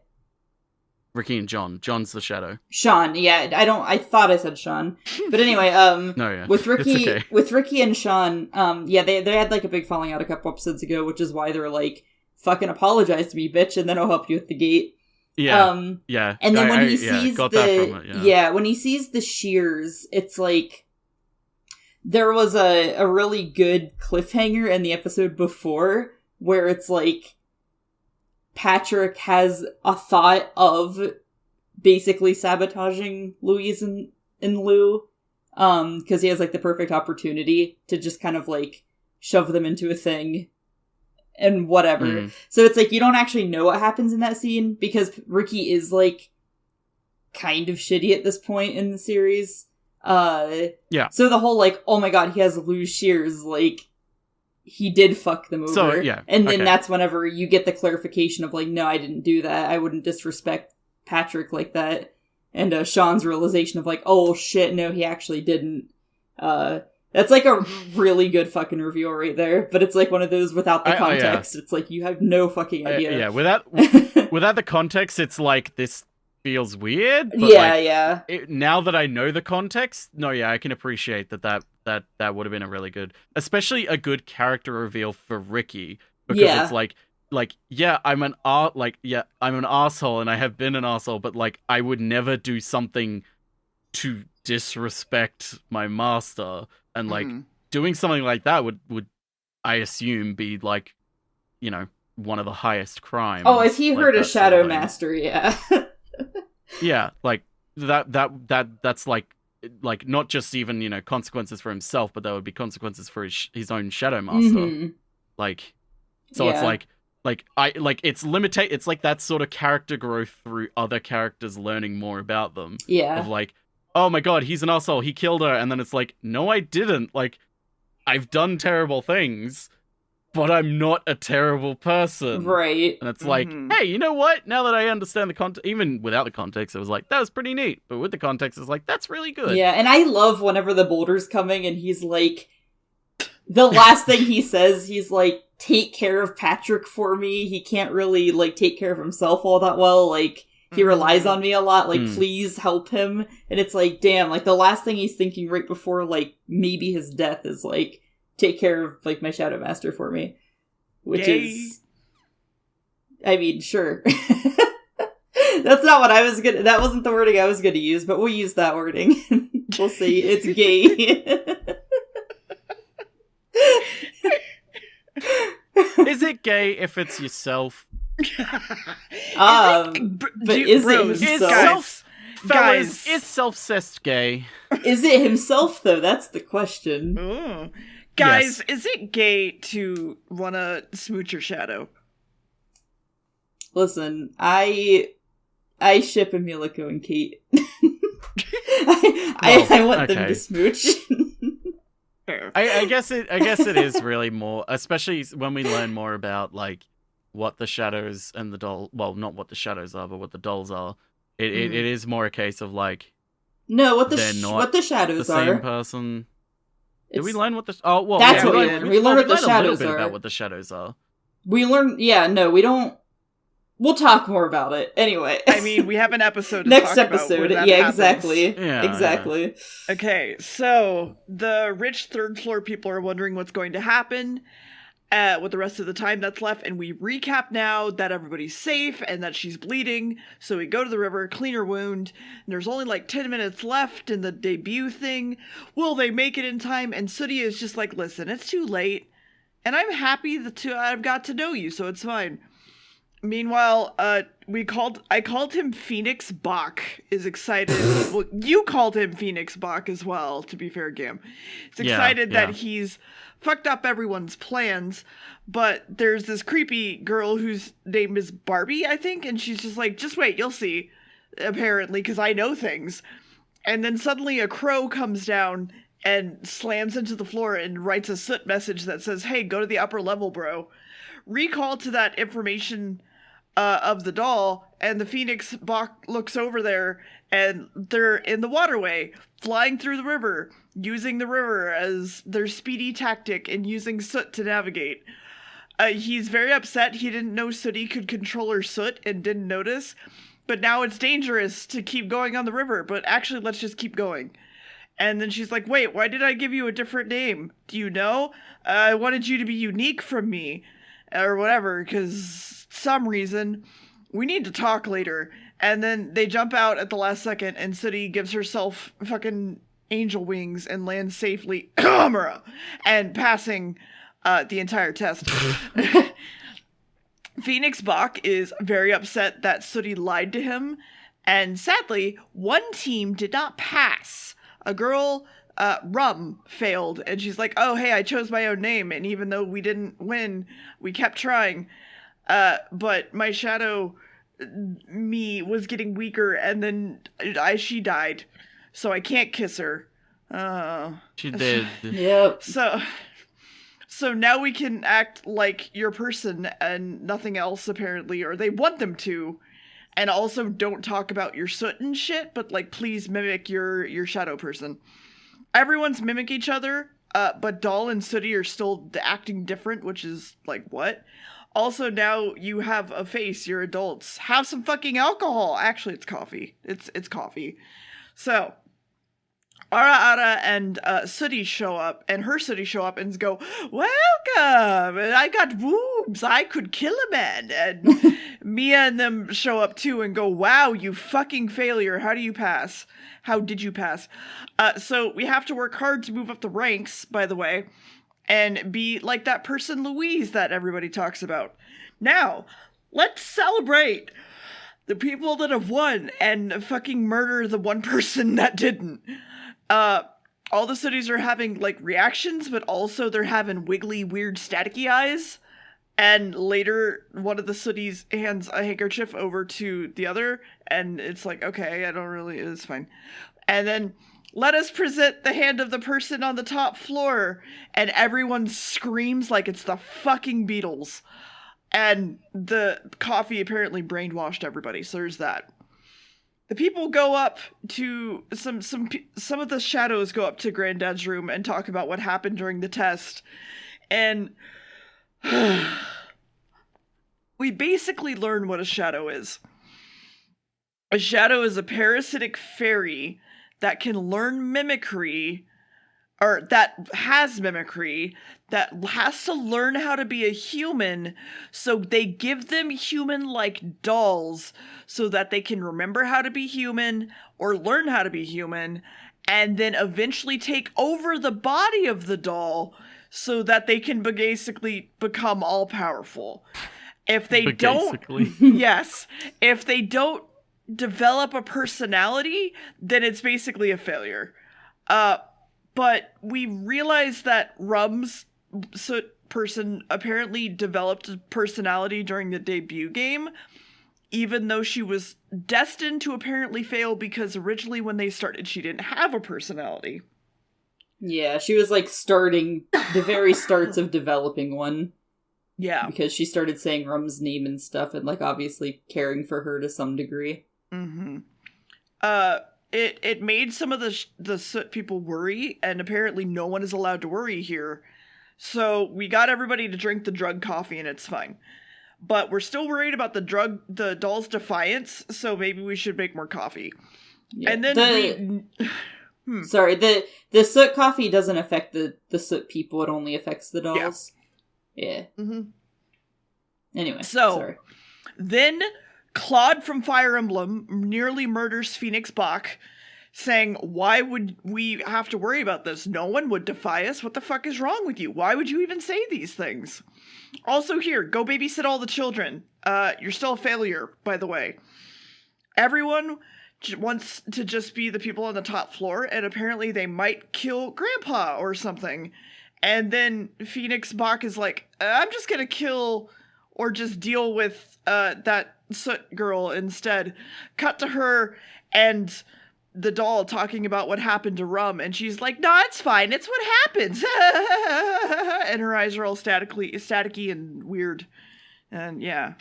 Ricky and John. John's the shadow. Sean, yeah, I thought I said Sean. But anyway, no, yeah. with Ricky, okay. with Ricky and Sean, yeah, they had, like, a big falling out a couple episodes ago, which is why they're like, fucking apologize to me, bitch, and then I'll help you with the gate. Yeah, yeah. And then when he sees when he sees the shears, it's like, there was a really good cliffhanger in the episode before, where it's like, Patrick has a thought of basically sabotaging Louise and Lou, because he has, like, the perfect opportunity to just kind of, like, shove them into a thing and whatever. So it's like, you don't actually know what happens in that scene, because Ricky is, like, kind of shitty at this point in the series. Yeah. So the whole, like, oh my god, he has Lou's shears, like, he did fuck them over. So, yeah. And then that's whenever you get the clarification of, like, no, I didn't do that. I wouldn't disrespect Patrick like that. And Sean's realization of, like, oh shit, no, he actually didn't. That's, like, a really good fucking reveal right there. But it's, like, one of those without the context. It's, like, you have no fucking idea. Yeah, without the context, it's, like, this feels weird. But, yeah. Now that I know the context, I can appreciate that would have been a really good, especially a good character reveal for Ricky, because it's like, I'm an asshole and I have been an asshole, but, like, I would never do something to disrespect my master, and like doing something like that would I assume be, like, you know, one of the highest crimes. Oh, if he hurt a shadow master, yeah. Yeah, like that's like not just even, you know, consequences for himself, but there would be consequences for his own shadow master. Like, so it's it's like that sort of character growth through other characters learning more about them. Yeah. Of like, oh my god, he's an asshole, he killed her, and then it's like, no, I didn't. Like, I've done terrible things, but I'm not a terrible person. Right. And it's like, hey, you know what? Now that I understand the context, even without the context, it was like, that was pretty neat. But with the context, it's like, that's really good. Yeah, and I love whenever the boulder's coming and he's like, the last thing he says, he's like, take care of Patrick for me. He can't really, like, take care of himself all that well. Like, he relies on me a lot. Like, please help him. And it's like, damn, like, the last thing he's thinking right before, like, maybe his death is like, take care of, like, my Shadow Master for me. Which is... I mean, sure. That's not what I was gonna... That wasn't the wording I was gonna use, but we'll use that wording. We'll say it's gay. Is it gay if it's yourself? But is it himself? Guys, is self-cessed gay? Is it himself, though? That's the question. Ooh. Guys, is it gay to want to smooch your shadow? Listen, I ship Emilico and Kate. I want them to smooch. I guess it is really more, especially when we learn more about, like, what the shadows and the doll. Well, not what the shadows are, but what the dolls are. It is more a case of, like, no, what the shadows the are. same person. Did we learn what the? Oh, well, that's what we learned. We learned what the shadows are. About what the shadows are. We learned. Yeah, no, we don't. We'll talk more about it anyway. I mean, we have an episode. Next episode. Yeah, exactly. Yeah, exactly. Yeah. Okay, so the rich third floor people are wondering what's going to happen with the rest of the time that's left, and we recap now that everybody's safe and that she's bleeding. So we go to the river, clean her wound, and there's only like 10 minutes left in the debut thing. Will they make it in time? And Sooty is just like, listen, it's too late, and I'm happy I've got to know you, so it's fine. Meanwhile, I called him Phoenix Bach is excited. Well, you called him Phoenix Bach as well, to be fair, Gam. It's excited that he's fucked up everyone's plans, but there's this creepy girl whose name is Barbie, I think, and she's just like, just wait, you'll see. apparently, because I know things. And then suddenly a crow comes down and slams into the floor and writes a soot message that says, hey, go to the upper level, bro. Recall to that information of the doll, and the Phoenix Bach looks over there, and they're in the waterway, flying through the river, using the river as their speedy tactic and using soot to navigate. He's very upset. He didn't know Sooty could control her soot and didn't notice, but now it's dangerous to keep going on the river, but actually let's just keep going. And then she's like, wait, why did I give you a different name? Do you know? I wanted you to be unique from me. Or whatever, because some reason. We need to talk later. And then they jump out at the last second, and Sooty gives herself fucking angel wings and lands safely and passing the entire test. Phoenix Bach is very upset that Sooty lied to him, and sadly, one team did not pass. A girl, Rum, failed, and she's like, oh, hey, I chose my own name, and even though we didn't win, we kept trying. But my shadow, me, was getting weaker, and then she died, so I can't kiss her. She did. Yep. So now we can act like your person and nothing else, apparently, or they want them to. And also don't talk about your soot and shit, but, like, please mimic your shadow person. Everyone's mimic each other, but Doll and Sooty are still acting different, which is, like, what? Also, now you have a face, you're adults. Have some fucking alcohol! Actually, it's coffee. It's coffee. So, Ara and Sooty show up, and her Sooty show up and go, welcome! And I got boobs, I could kill a man! And Mia and them show up too and go, wow, you fucking failure, how do you pass? How did you pass? So we have to work hard to move up the ranks, by the way, and be like that person Louise that everybody talks about. Now, let's celebrate the people that have won and fucking murder the one person that didn't. All the Sooties are having, like, reactions, but also they're having wiggly, weird, staticky eyes. And later, one of the Sooties hands a handkerchief over to the other, and it's like, okay, it's fine. And then, let us present the hand of the person on the top floor, and everyone screams like it's the fucking Beatles. And the coffee apparently brainwashed everybody, so there's that. The people go up to some of the shadows go up to Granddad's room and talk about what happened during the test. And we basically learn what a shadow is. A shadow is a parasitic fairy that can learn mimicry, or that has mimicry, that has to learn how to be a human, so they give them human-like dolls so that they can remember how to be human or learn how to be human, and then eventually take over the body of the doll so that they can basically become all-powerful. If they don't... Yes. If they don't develop a personality, then it's basically a failure. But we realize that Rum's person apparently developed a personality during the debut game, even though she was destined to apparently fail because originally when they started, she didn't have a personality. Yeah, she was, like, starting the very starts of developing one. Yeah. Because she started saying Rum's name and stuff, and, like, obviously caring for her to some degree. Mm-hmm. It made some of the soot people worry, and apparently no one is allowed to worry here. So we got everybody to drink the drug coffee, and it's fine. But we're still worried about the doll's defiance, so maybe we should make more coffee. Yeah. And then Sorry, the soot coffee doesn't affect the soot people, it only affects the dolls. Yeah. Mm-hmm. Anyway, sorry. Then Claude from Fire Emblem nearly murders Phoenix Bach, saying, why would we have to worry about this? No one would defy us. What the fuck is wrong with you? Why would you even say these things? Also here, go babysit all the children. You're still a failure, by the way. Everyone wants to just be the people on the top floor, and apparently they might kill Grandpa or something. And then Phoenix Bach is like, I'm just gonna kill or just deal with that Soot Girl instead. Cut to her and the doll talking about what happened to Rum, and she's like, "No, it's fine. It's what happens." And her eyes are all staticky and weird. And yeah,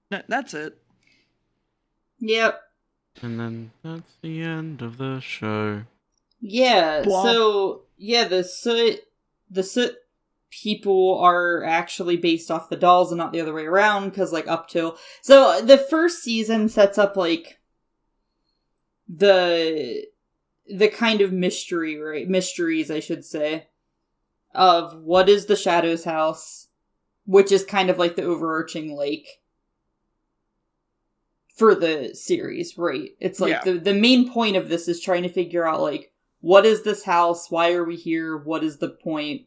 that's it. Yep. And then that's the end of the show. Yeah. Blah. So yeah, the soot people are actually based off the dolls and not the other way around, because like up till so the first season sets up like the kind of mysteries I should say of what is the Shadows house, which is kind of like the overarching like for the series, right? It's like the main point of this is trying to figure out like, what is this house, why are we here, what is the point,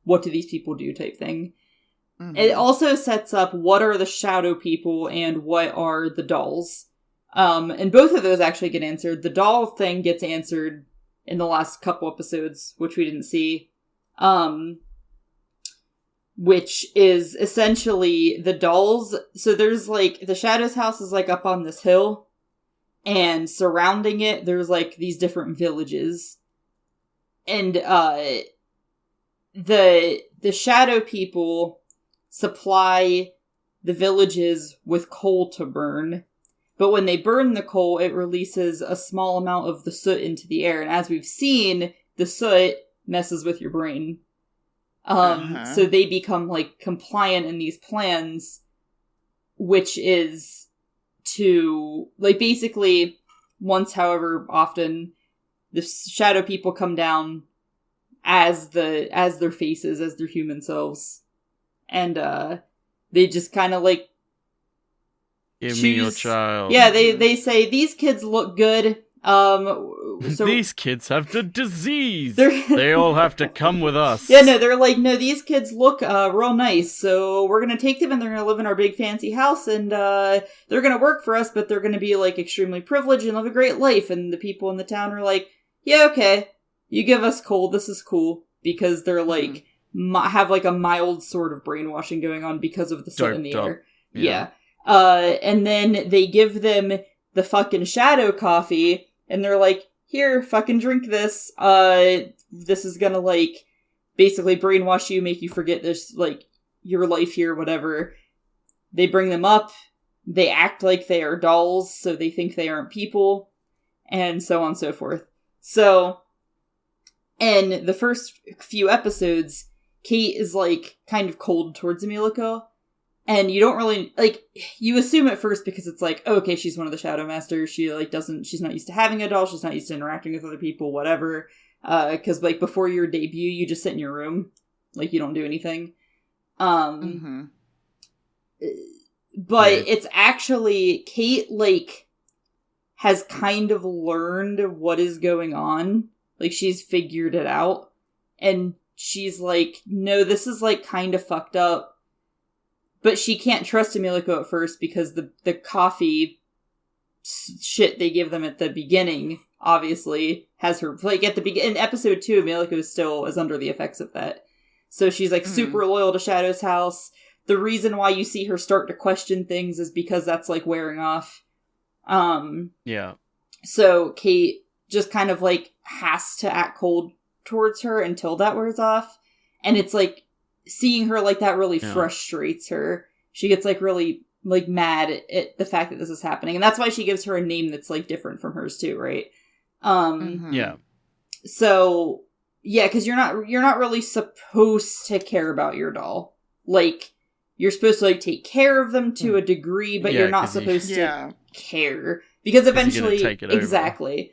what do these people do type thing. Mm-hmm. It also sets up what are the shadow people and what are the dolls. And both of those actually get answered. The doll thing gets answered in the last couple episodes, which we didn't see. Which is essentially the dolls. So there's like, the Shadows house is like up on this hill, and surrounding it, there's like these different villages. And, the shadow people supply the villages with coal to burn. But when they burn the coal, it releases a small amount of the soot into the air. And as we've seen, the soot messes with your brain. So they become, like, compliant in these plans, which is to, like, basically, once however often, the shadow people come down as their faces, as their human selves. And, they just kind of, like, Give me your child. Yeah, they say, these kids look good. So these kids have the disease. They all have to come with us. Yeah, no, they're like, no, these kids look real nice, so we're gonna take them and they're gonna live in our big fancy house, and they're gonna work for us, but they're gonna be like extremely privileged and live a great life. And the people in the town are like, yeah, okay, you give us coal, this is cool, because they're like have like a mild sort of brainwashing going on because of the soot in the air. Yeah. And then they give them the fucking shadow coffee. And they're like, here, fucking drink this. This is gonna, like, basically brainwash you, make you forget this, like, your life here, whatever. They bring them up. They act like they are dolls, so they think they aren't people. And so on and so forth. So, in the first few episodes, Kate is, like, kind of cold towards Emilico. And you don't really, like, you assume at first because it's like, oh, okay, she's one of the Shadow Masters. She, like, she's not used to having a doll. She's not used to interacting with other people, whatever. Because, like, before your debut, you just sit in your room. Like, you don't do anything. But it's actually, Kate, like, has kind of learned what is going on. Like, she's figured it out. And she's like, no, this is, like, kind of fucked up. But she can't trust Emilico at first because the coffee shit they give them at the beginning, obviously, has her, like, at the beginning, in episode 2, Emilico still is under the effects of that. So she's, like, super loyal to Shadow's house. The reason why you see her start to question things is because that's, like, wearing off. Yeah. So Kate just kind of, like, has to act cold towards her until that wears off. And it's, like, seeing her like that really frustrates her. She gets, like, really, like, mad at the fact that this is happening. And that's why she gives her a name that's, like, different from hers too, right? Yeah. So, yeah, because you're not really supposed to care about your doll. Like, you're supposed to, like, take care of them to a degree, but you're not supposed to care. Because eventually, take it exactly. Over.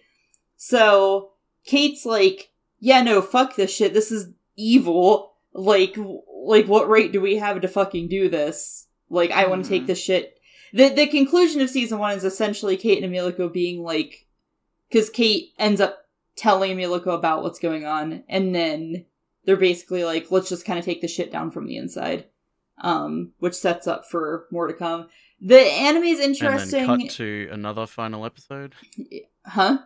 So, Kate's like, yeah, no, fuck this shit. This is evil. Like, what right do we have to fucking do this? Like, I want to take this shit. The conclusion of season 1 is essentially Kate and Emilico being like, because Kate ends up telling Emilico about what's going on, and then they're basically like, let's just kind of take the shit down from the inside. Which sets up for more to come. The anime's interesting. And then cut to another final episode. Huh?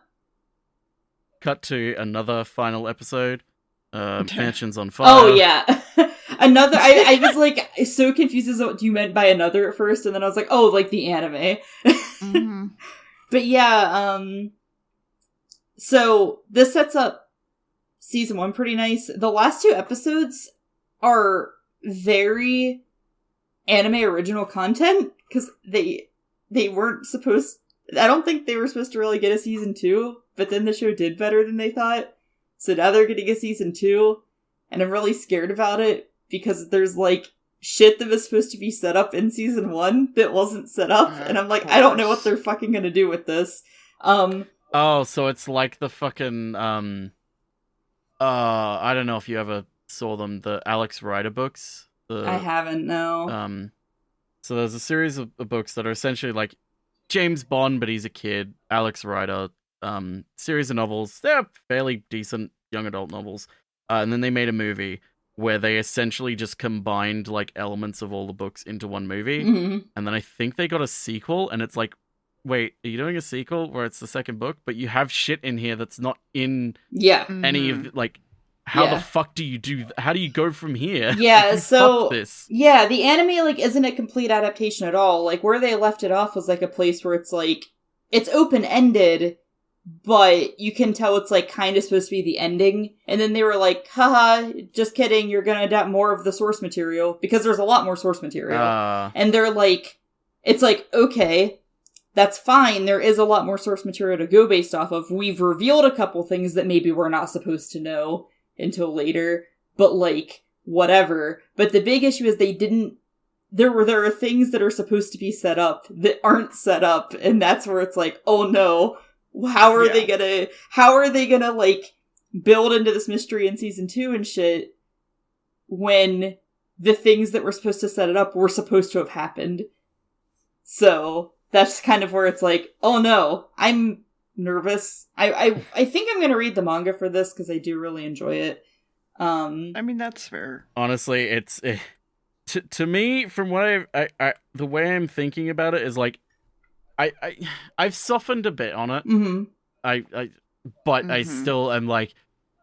Cut to another final episode. Mansion's on fire. Oh, yeah. Another, I was like, so confused as what you meant by another at first, and then I was like, oh, like the anime. Mm-hmm. But yeah, so this sets up season 1 pretty nice. The last 2 episodes are very anime original content, because they weren't supposed, I don't think they were supposed to really get a season 2, but then the show did better than they thought. So now they're getting a season 2, and I'm really scared about it, because there's, like, shit that was supposed to be set up in season 1 that wasn't set up, and I'm like, I don't know what they're fucking gonna do with this. Oh, so it's like the fucking, I don't know if you ever saw them, the Alex Rider books. I haven't, no. So there's a series of books that are essentially like James Bond, but he's a kid. Alex Rider, series of novels. They're fairly decent young adult novels. And then they made a movie where they essentially just combined like elements of all the books into one movie. Mm-hmm. And then I think they got a sequel, and it's like, wait, are you doing a sequel where it's the second book, but you have shit in here that's not in any of, like, how the fuck do you do, how do you go from here? Yeah, so, this. Yeah, the anime, like, isn't a complete adaptation at all. Like, where they left it off was, like, a place where it's, like, it's open-ended, but you can tell it's, like, kind of supposed to be the ending. And then they were like, haha, just kidding, you're gonna adapt more of the source material, because there's a lot more source material. And they're like, it's like, okay, that's fine, there is a lot more source material to go based off of. We've revealed a couple things that maybe we're not supposed to know until later, but, like, whatever. But the big issue is there are things that are supposed to be set up that aren't set up, and that's where it's like, oh no, how are they gonna, like, build into this mystery in season 2 and shit, when the things that were supposed to set it up were supposed to have happened. So, that's kind of where it's like, oh no, I'm nervous. I think I'm gonna read the manga for this, because I do really enjoy it. I mean, that's fair. Honestly, it's to me, from what I the way I'm thinking about it is like, I've softened a bit on it. Mm-hmm. But I still am like,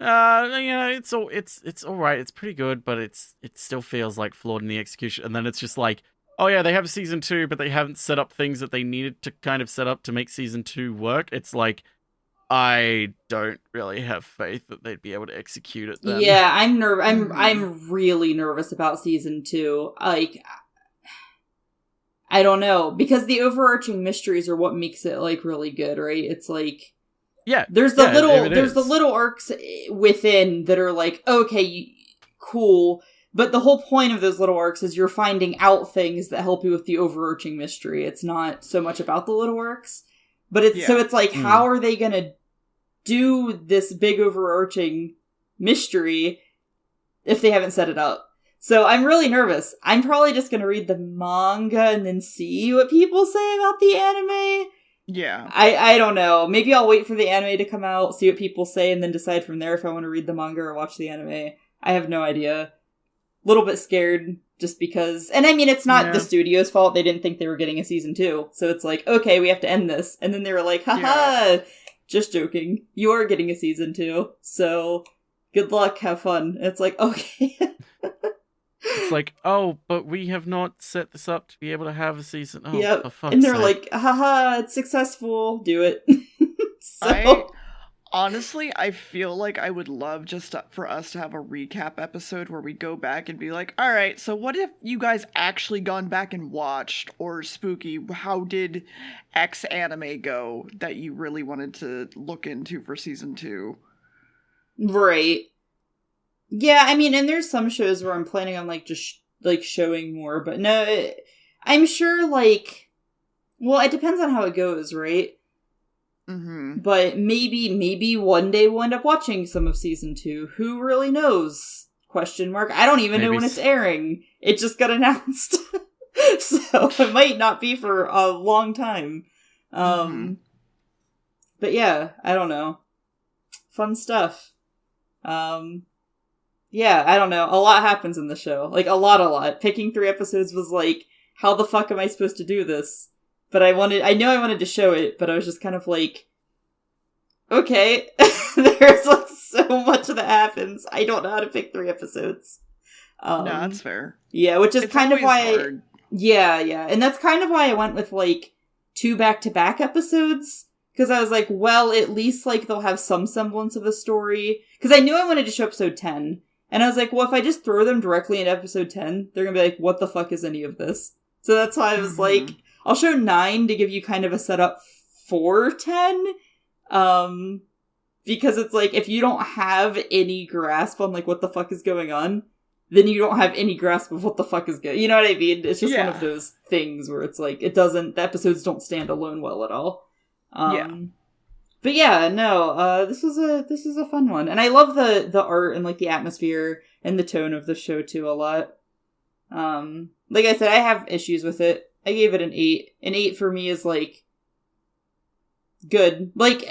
yeah, it's all right. It's pretty good, but it still feels like flawed in the execution. And then it's just like, oh yeah, they have season 2, but they haven't set up things that they needed to kind of set up to make season 2 work. It's like, I don't really have faith that they'd be able to execute it then. Yeah, I'm really nervous about season 2. Like, I don't know, because the overarching mysteries are what makes it, like, really good, right? It's like, yeah, there's the little arcs within that are like, okay, cool. But the whole point of those little arcs is you're finding out things that help you with the overarching mystery. It's not so much about the little arcs. But it's like, how are they gonna do this big overarching mystery if they haven't set it up? So I'm really nervous. I'm probably just gonna read the manga and then see what people say about the anime. Yeah. I don't know. Maybe I'll wait for the anime to come out, see what people say, and then decide from there if I want to read the manga or watch the anime. I have no idea. Little bit scared, just because, and I mean, it's not the studio's fault. They didn't think they were getting a season 2, so it's like, okay, we have to end this, and then they were like, haha, just joking, you are getting a season 2, so good luck, have fun. And it's like, okay. It's like, oh, but we have not set this up to be able to have a season. Oh, yep. for fuck's And they're sake. like, haha, it's successful, do it. So Honestly, I feel like I would love just for us to have a recap episode where we go back and be like, all right, so what if you guys actually gone back and watched, or Spooky, how did X anime go that you really wanted to look into for season 2? Right. Yeah, I mean, and there's some shows where I'm planning on, like, just, like, showing more, but no, I'm sure, like, well, it depends on how it goes, right? Mm-hmm. But maybe one day we'll end up watching some of season 2. Who really knows? Question mark. I don't even know when it's airing. It just got announced. So it might not be for a long time. But yeah, I don't know. Fun stuff. Yeah, I don't know. A lot happens in the show. Like, a lot. Picking 3 episodes was like, how the fuck am I supposed to do this? But I know I wanted to show it, but I was just kind of like, okay, there's like so much that happens. I don't know how to pick 3 episodes. No, that's fair. Yeah, which is it's kind of why... hard. Yeah. And that's kind of why I went with, like, 2 back-to-back episodes. Because I was like, well, at least, like, they'll have some semblance of a story. Because I knew I wanted to show episode 10. And I was like, well, if I just throw them directly in episode 10, they're going to be like, what the fuck is any of this? So that's why I was like, I'll show 9 to give you kind of a setup for 10. Because it's like, if you don't have any grasp on, like, what the fuck is going on, then you don't have any grasp of what the fuck is going on. You know what I mean? It's just one of those things where it's like, the episodes don't stand alone well at all. But yeah, no, this is a fun one. And I love the art and, like, the atmosphere and the tone of the show, too, a lot. Like I said, I have issues with it. I gave it an 8. An 8 for me is, like, good. Like,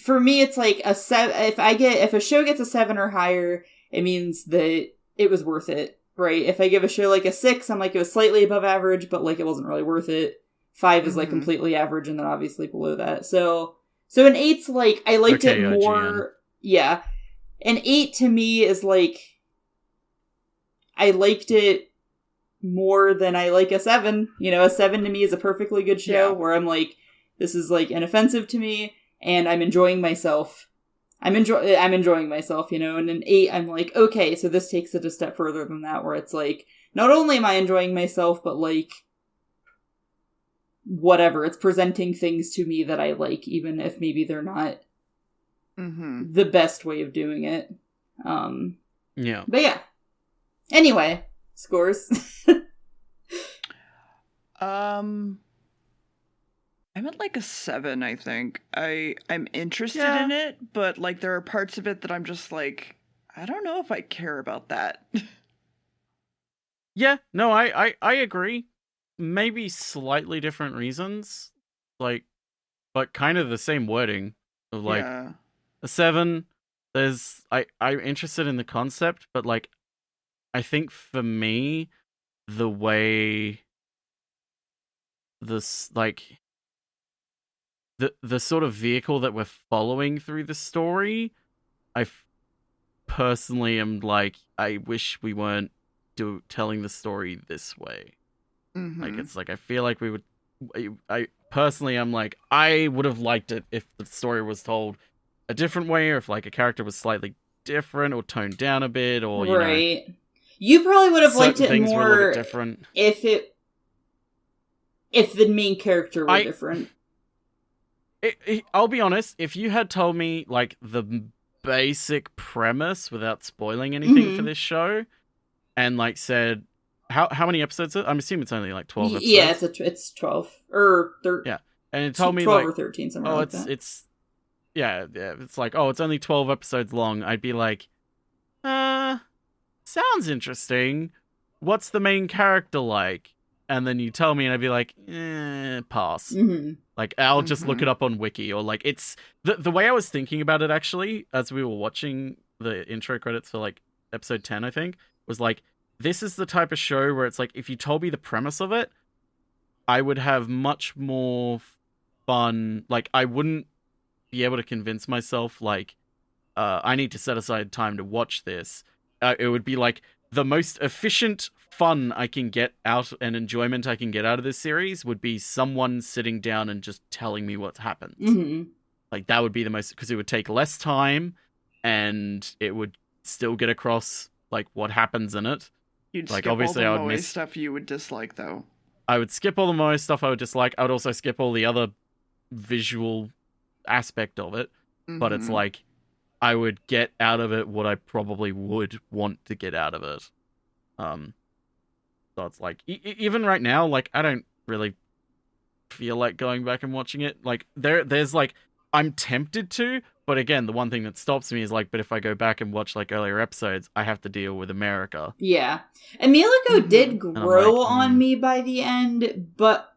for me, it's like a 7. If a show gets a 7 or higher, it means that it was worth it, right? If I give a show, like, a 6, I'm like, it was slightly above average, but, like, it wasn't really worth it. 5 is, like, completely average, and then obviously below that. So an 8's, like, I liked it more. Yeah. An 8 to me is, like, I liked it more than I like a 7. You know, a 7 to me is a perfectly good show where I'm like, this is, like, inoffensive to me, and I'm enjoying myself. I'm enjoying myself, you know, and an 8, I'm like, okay, so this takes it a step further than that, where it's like, not only am I enjoying myself, but, like, whatever, it's presenting things to me that I like, even if maybe they're not the best way of doing it. Yeah. But yeah. Anyway, scores. I'm at, like, a 7, I think. I'm interested in it, but, like, there are parts of it that I'm just like, I don't know if I care about that. Yeah, no, I agree. Maybe slightly different reasons, like, but kind of the same wording of, like, a 7. I'm interested in the concept, but, like, I think for me, the way this, like, the sort of vehicle that we're following through the story, personally am like, I wish we weren't telling the story this way. Like, it's like, I feel like we would... I personally am like, I would have liked it if the story was told a different way, or if, like, a character was slightly different, or toned down a bit, or, you know... You probably would have liked it more were a little bit different. if the main character were different. I'll be honest, if you had told me, like, the basic premise without spoiling anything for this show, and, like, said... How many episodes? I'm assuming it's only like 12 episodes. Yeah, it's 12 or 13. Yeah, and it told me 12 like, or 13, somewhere like that. It's like, oh, it's only 12 episodes long. I'd be like, sounds interesting. What's the main character like? And then you tell me, and I'd be like, pass. Like, I'll just look it up on Wiki, or like, it's the way I was thinking about it actually, as we were watching the intro credits for, like, episode 10, I think, was like, this is the type of show where it's like, if you told me the premise of it, I would have much more fun. Like, I wouldn't be able to convince myself, like, I need to set aside time to watch this. It would be like the most efficient fun I can get out and enjoyment I can get out of this series would be someone sitting down and just telling me what happened. Like, that would be the most, because it would take less time and it would still get across, like, what happens in it. You'd like, skip obviously, all the I would miss stuff you would dislike, though. I would skip all the Moe stuff I would dislike. I would also skip all the other visual aspect of it. But it's like, I would get out of it what I probably would want to get out of it. So it's like, even right now, like, I don't really feel like going back and watching it. Like, there's like, I'm tempted to, but again, the one thing that stops me is like, but if I go back and watch, like, earlier episodes, I have to deal with America. Yeah. Emilico did grow on me by the end, but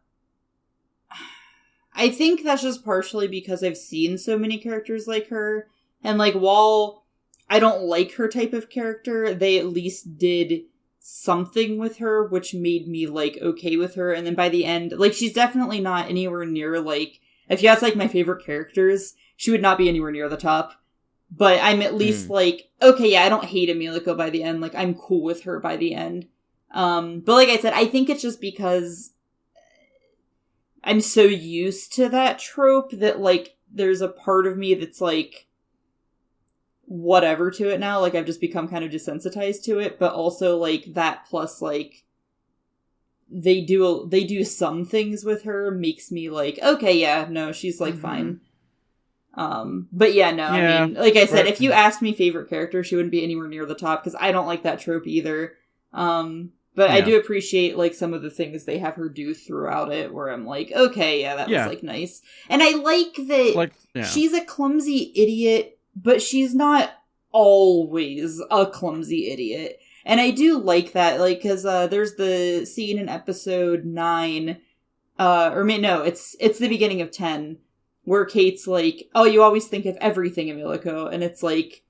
I think that's just partially because I've seen so many characters like her, and, like, while I don't like her type of character, they at least did something with her, which made me, like, okay with her, and then by the end, like, she's definitely not anywhere near, like, if you ask, like, my favorite characters, she would not be anywhere near the top. but I'm at least like, okay, yeah, I don't hate Emilico by the end. Like, I'm cool with her by the end. But like I said, I think it's just because I'm so used to that trope that, like, there's a part of me that's like, whatever to it now. Like, I've just become kind of desensitized to it, but also, like, that plus, like, they do some things with her makes me like, okay, yeah, no, she's like fine. But yeah, no, I mean, like I said, if you asked me favorite character, she wouldn't be anywhere near the top because I don't like that trope either. But I do appreciate like some of the things they have her do throughout it where I'm like, okay, yeah, that was like nice. And I like that like, she's a clumsy idiot, but she's not always a clumsy idiot. And I do like that, like, because there's the scene in episode 9, it's the beginning of 10, where Kate's like, oh, you always think of everything, Emilico. And it's like,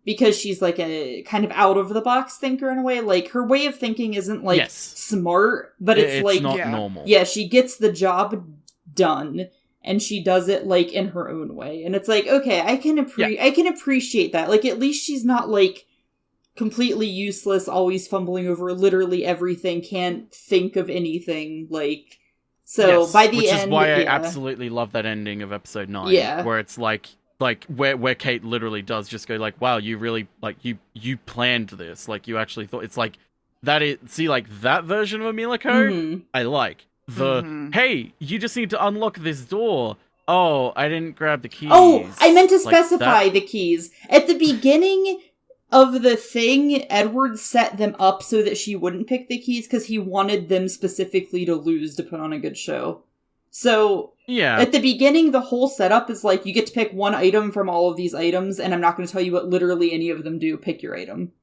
because she's like a kind of out-of-the-box thinker in a way, like, her way of thinking isn't, like, smart, but it's like, not normal. Yeah, she gets the job done, and she does it, like, in her own way. And it's like, okay, I can appreciate that. Like, at least she's not, like, completely useless, always fumbling over literally everything, can't think of anything, like, so by the end... Which is why I absolutely love that ending of episode 9, where it's like where Kate literally does just go like, wow, you really, like, you planned this, like, you actually thought, it's like, that is, see, like, that version of Emilico, I like. The, hey, you just need to unlock this door. Oh, I didn't grab the keys. Oh, I meant to specify like the keys. At the beginning of the thing, Edward set them up so that she wouldn't pick the keys because he wanted them specifically to lose to put on a good show. So, at the beginning, the whole setup is like, you get to pick one item from all of these items, and I'm not going to tell you what literally any of them do. Pick your item.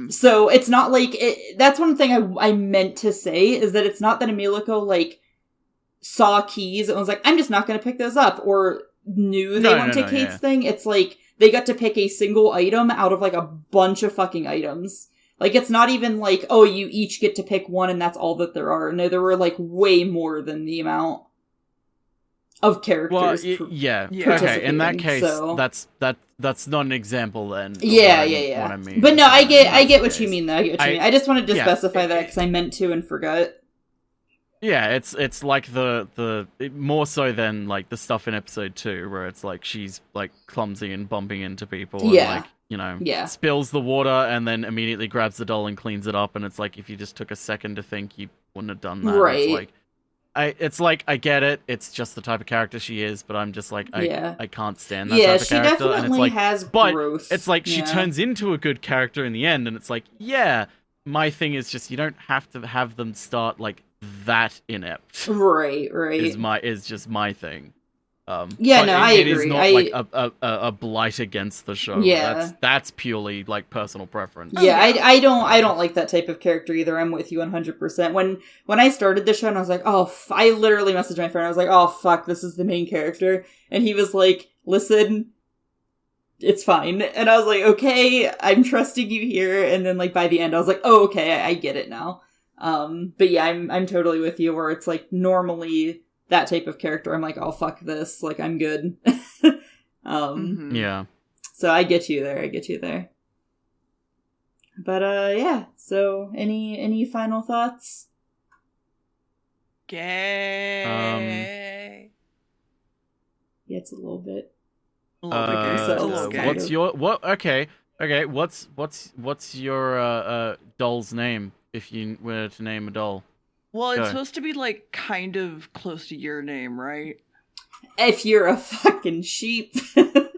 So, it's not like... that's one thing I meant to say, is that it's not that Emilico, like, saw keys and was like, I'm just not going to pick those up, or knew they went to Kate's thing. It's like, they got to pick a single item out of, like, a bunch of fucking items. Like, it's not even like, oh, you each get to pick one and that's all that there are. No, there were, like, way more than the amount of characters. Okay, in that case, so... that's not an example then. What I mean. But no, I get what you mean, though. I just wanted to specify that because I meant to and forgot. Yeah, it's like the more so than like the stuff in episode 2 where it's like she's like clumsy and bumping into people and like, you know, spills the water and then immediately grabs the doll and cleans it up, and it's like, if you just took a second to think, you wouldn't have done that. Right. It's like I get it. It's just the type of character she is, but I'm just like, I can't stand that type of character. Yeah, she definitely has growth. But it's like she turns into a good character in the end, and it's like, my thing is just, you don't have to have them start like that inept. Right. Is just my thing. I agree. It is not like a blight against the show. Yeah, that's purely like personal preference. Yeah, I don't like that type of character either. I'm with you 100%. When I started the show and I was like, I literally messaged my friend. I was like, oh fuck, this is the main character, and he was like, listen, it's fine. And I was like, okay, I'm trusting you here. And then like by the end, I was like, oh okay, I get it now. But yeah, I'm totally with you. Where it's like normally that type of character, I'm like, oh fuck this, like I'm good. Yeah. So I get you there. But so any final thoughts? Gay. Yeah, it's a little bit. What's your what? Okay. What's your doll's name if you were to name a doll? Well, it's supposed to be, like, kind of close to your name, right? If you're a fucking sheep. If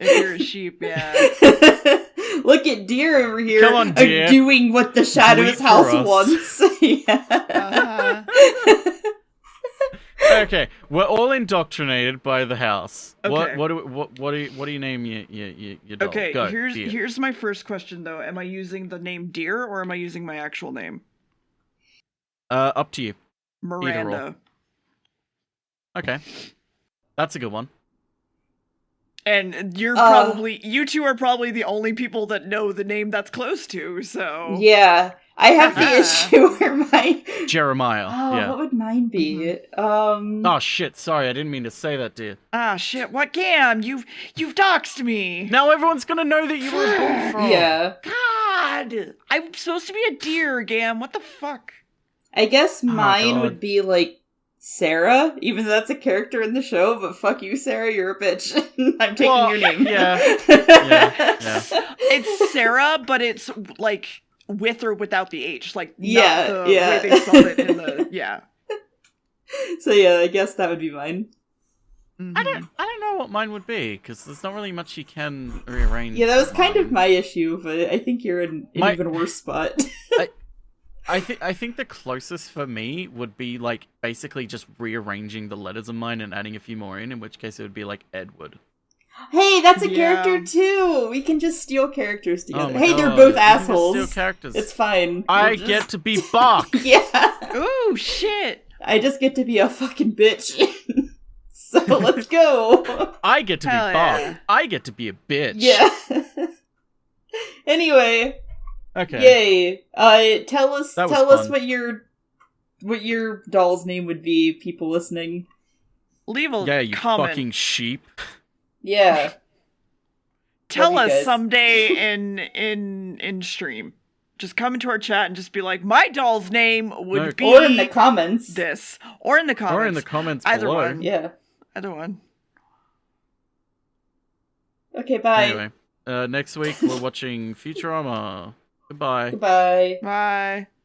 you're a sheep, yeah. Look at Deer over here. Come on, Deer. Doing what the Shadow's house wants. Yeah. Okay, we're all indoctrinated by the house. Okay. What do you name your doll? Okay, Go, here's my first question, though. Am I using the name Deer, or am I using my actual name? Up to you. Miranda. Okay. That's a good one. And you two are probably the only people that know the name that's close to, so... Yeah. I have the issue where my... Jeremiah. Yeah. What would mine be? Oh shit, sorry, I didn't mean to say that, dear. Ah, shit, what Gam? You've doxed me. Now everyone's gonna know that you were a bullfrog. Yeah. God! I'm supposed to be a deer, Gam. What the fuck? I guess mine God. would be, like, Sarah, even though that's a character in the show, but fuck you, Sarah, you're a bitch. I'm taking your name. Yeah. It's Sarah, but it's, like... with or without the H, like not the way they spelled it in the So yeah, I guess that would be mine. Mm-hmm. I don't know what mine would be because there's not really much you can rearrange. Yeah, that was kind of my issue, but I think you're in an even worse spot. I think the closest for me would be like basically just rearranging the letters of mine and adding a few more in which case it would be like Edward. Hey, that's a character too! We can just steal characters together. Oh hey, God. they're both You can assholes. steal characters. It's fine. I get to be Bach! Yeah! Ooh, shit! I just get to be a fucking bitch. So let's go! I get to be Hell Bach. yeah. I get to be a bitch. Yeah. Anyway. Okay. Yay. Tell us fun. what your doll's name would be, people listening. Leave a Yeah, you comment. fucking sheep. Yeah. Tell Love you us guys. someday in stream. Just come into our chat and just be like, my doll's name would be Or in the comments. this. Or in the comments. Or in the comments Either below. one. Yeah. Either one. Okay, bye. Anyway, next week we're watching Futurama. Goodbye. Goodbye. Bye.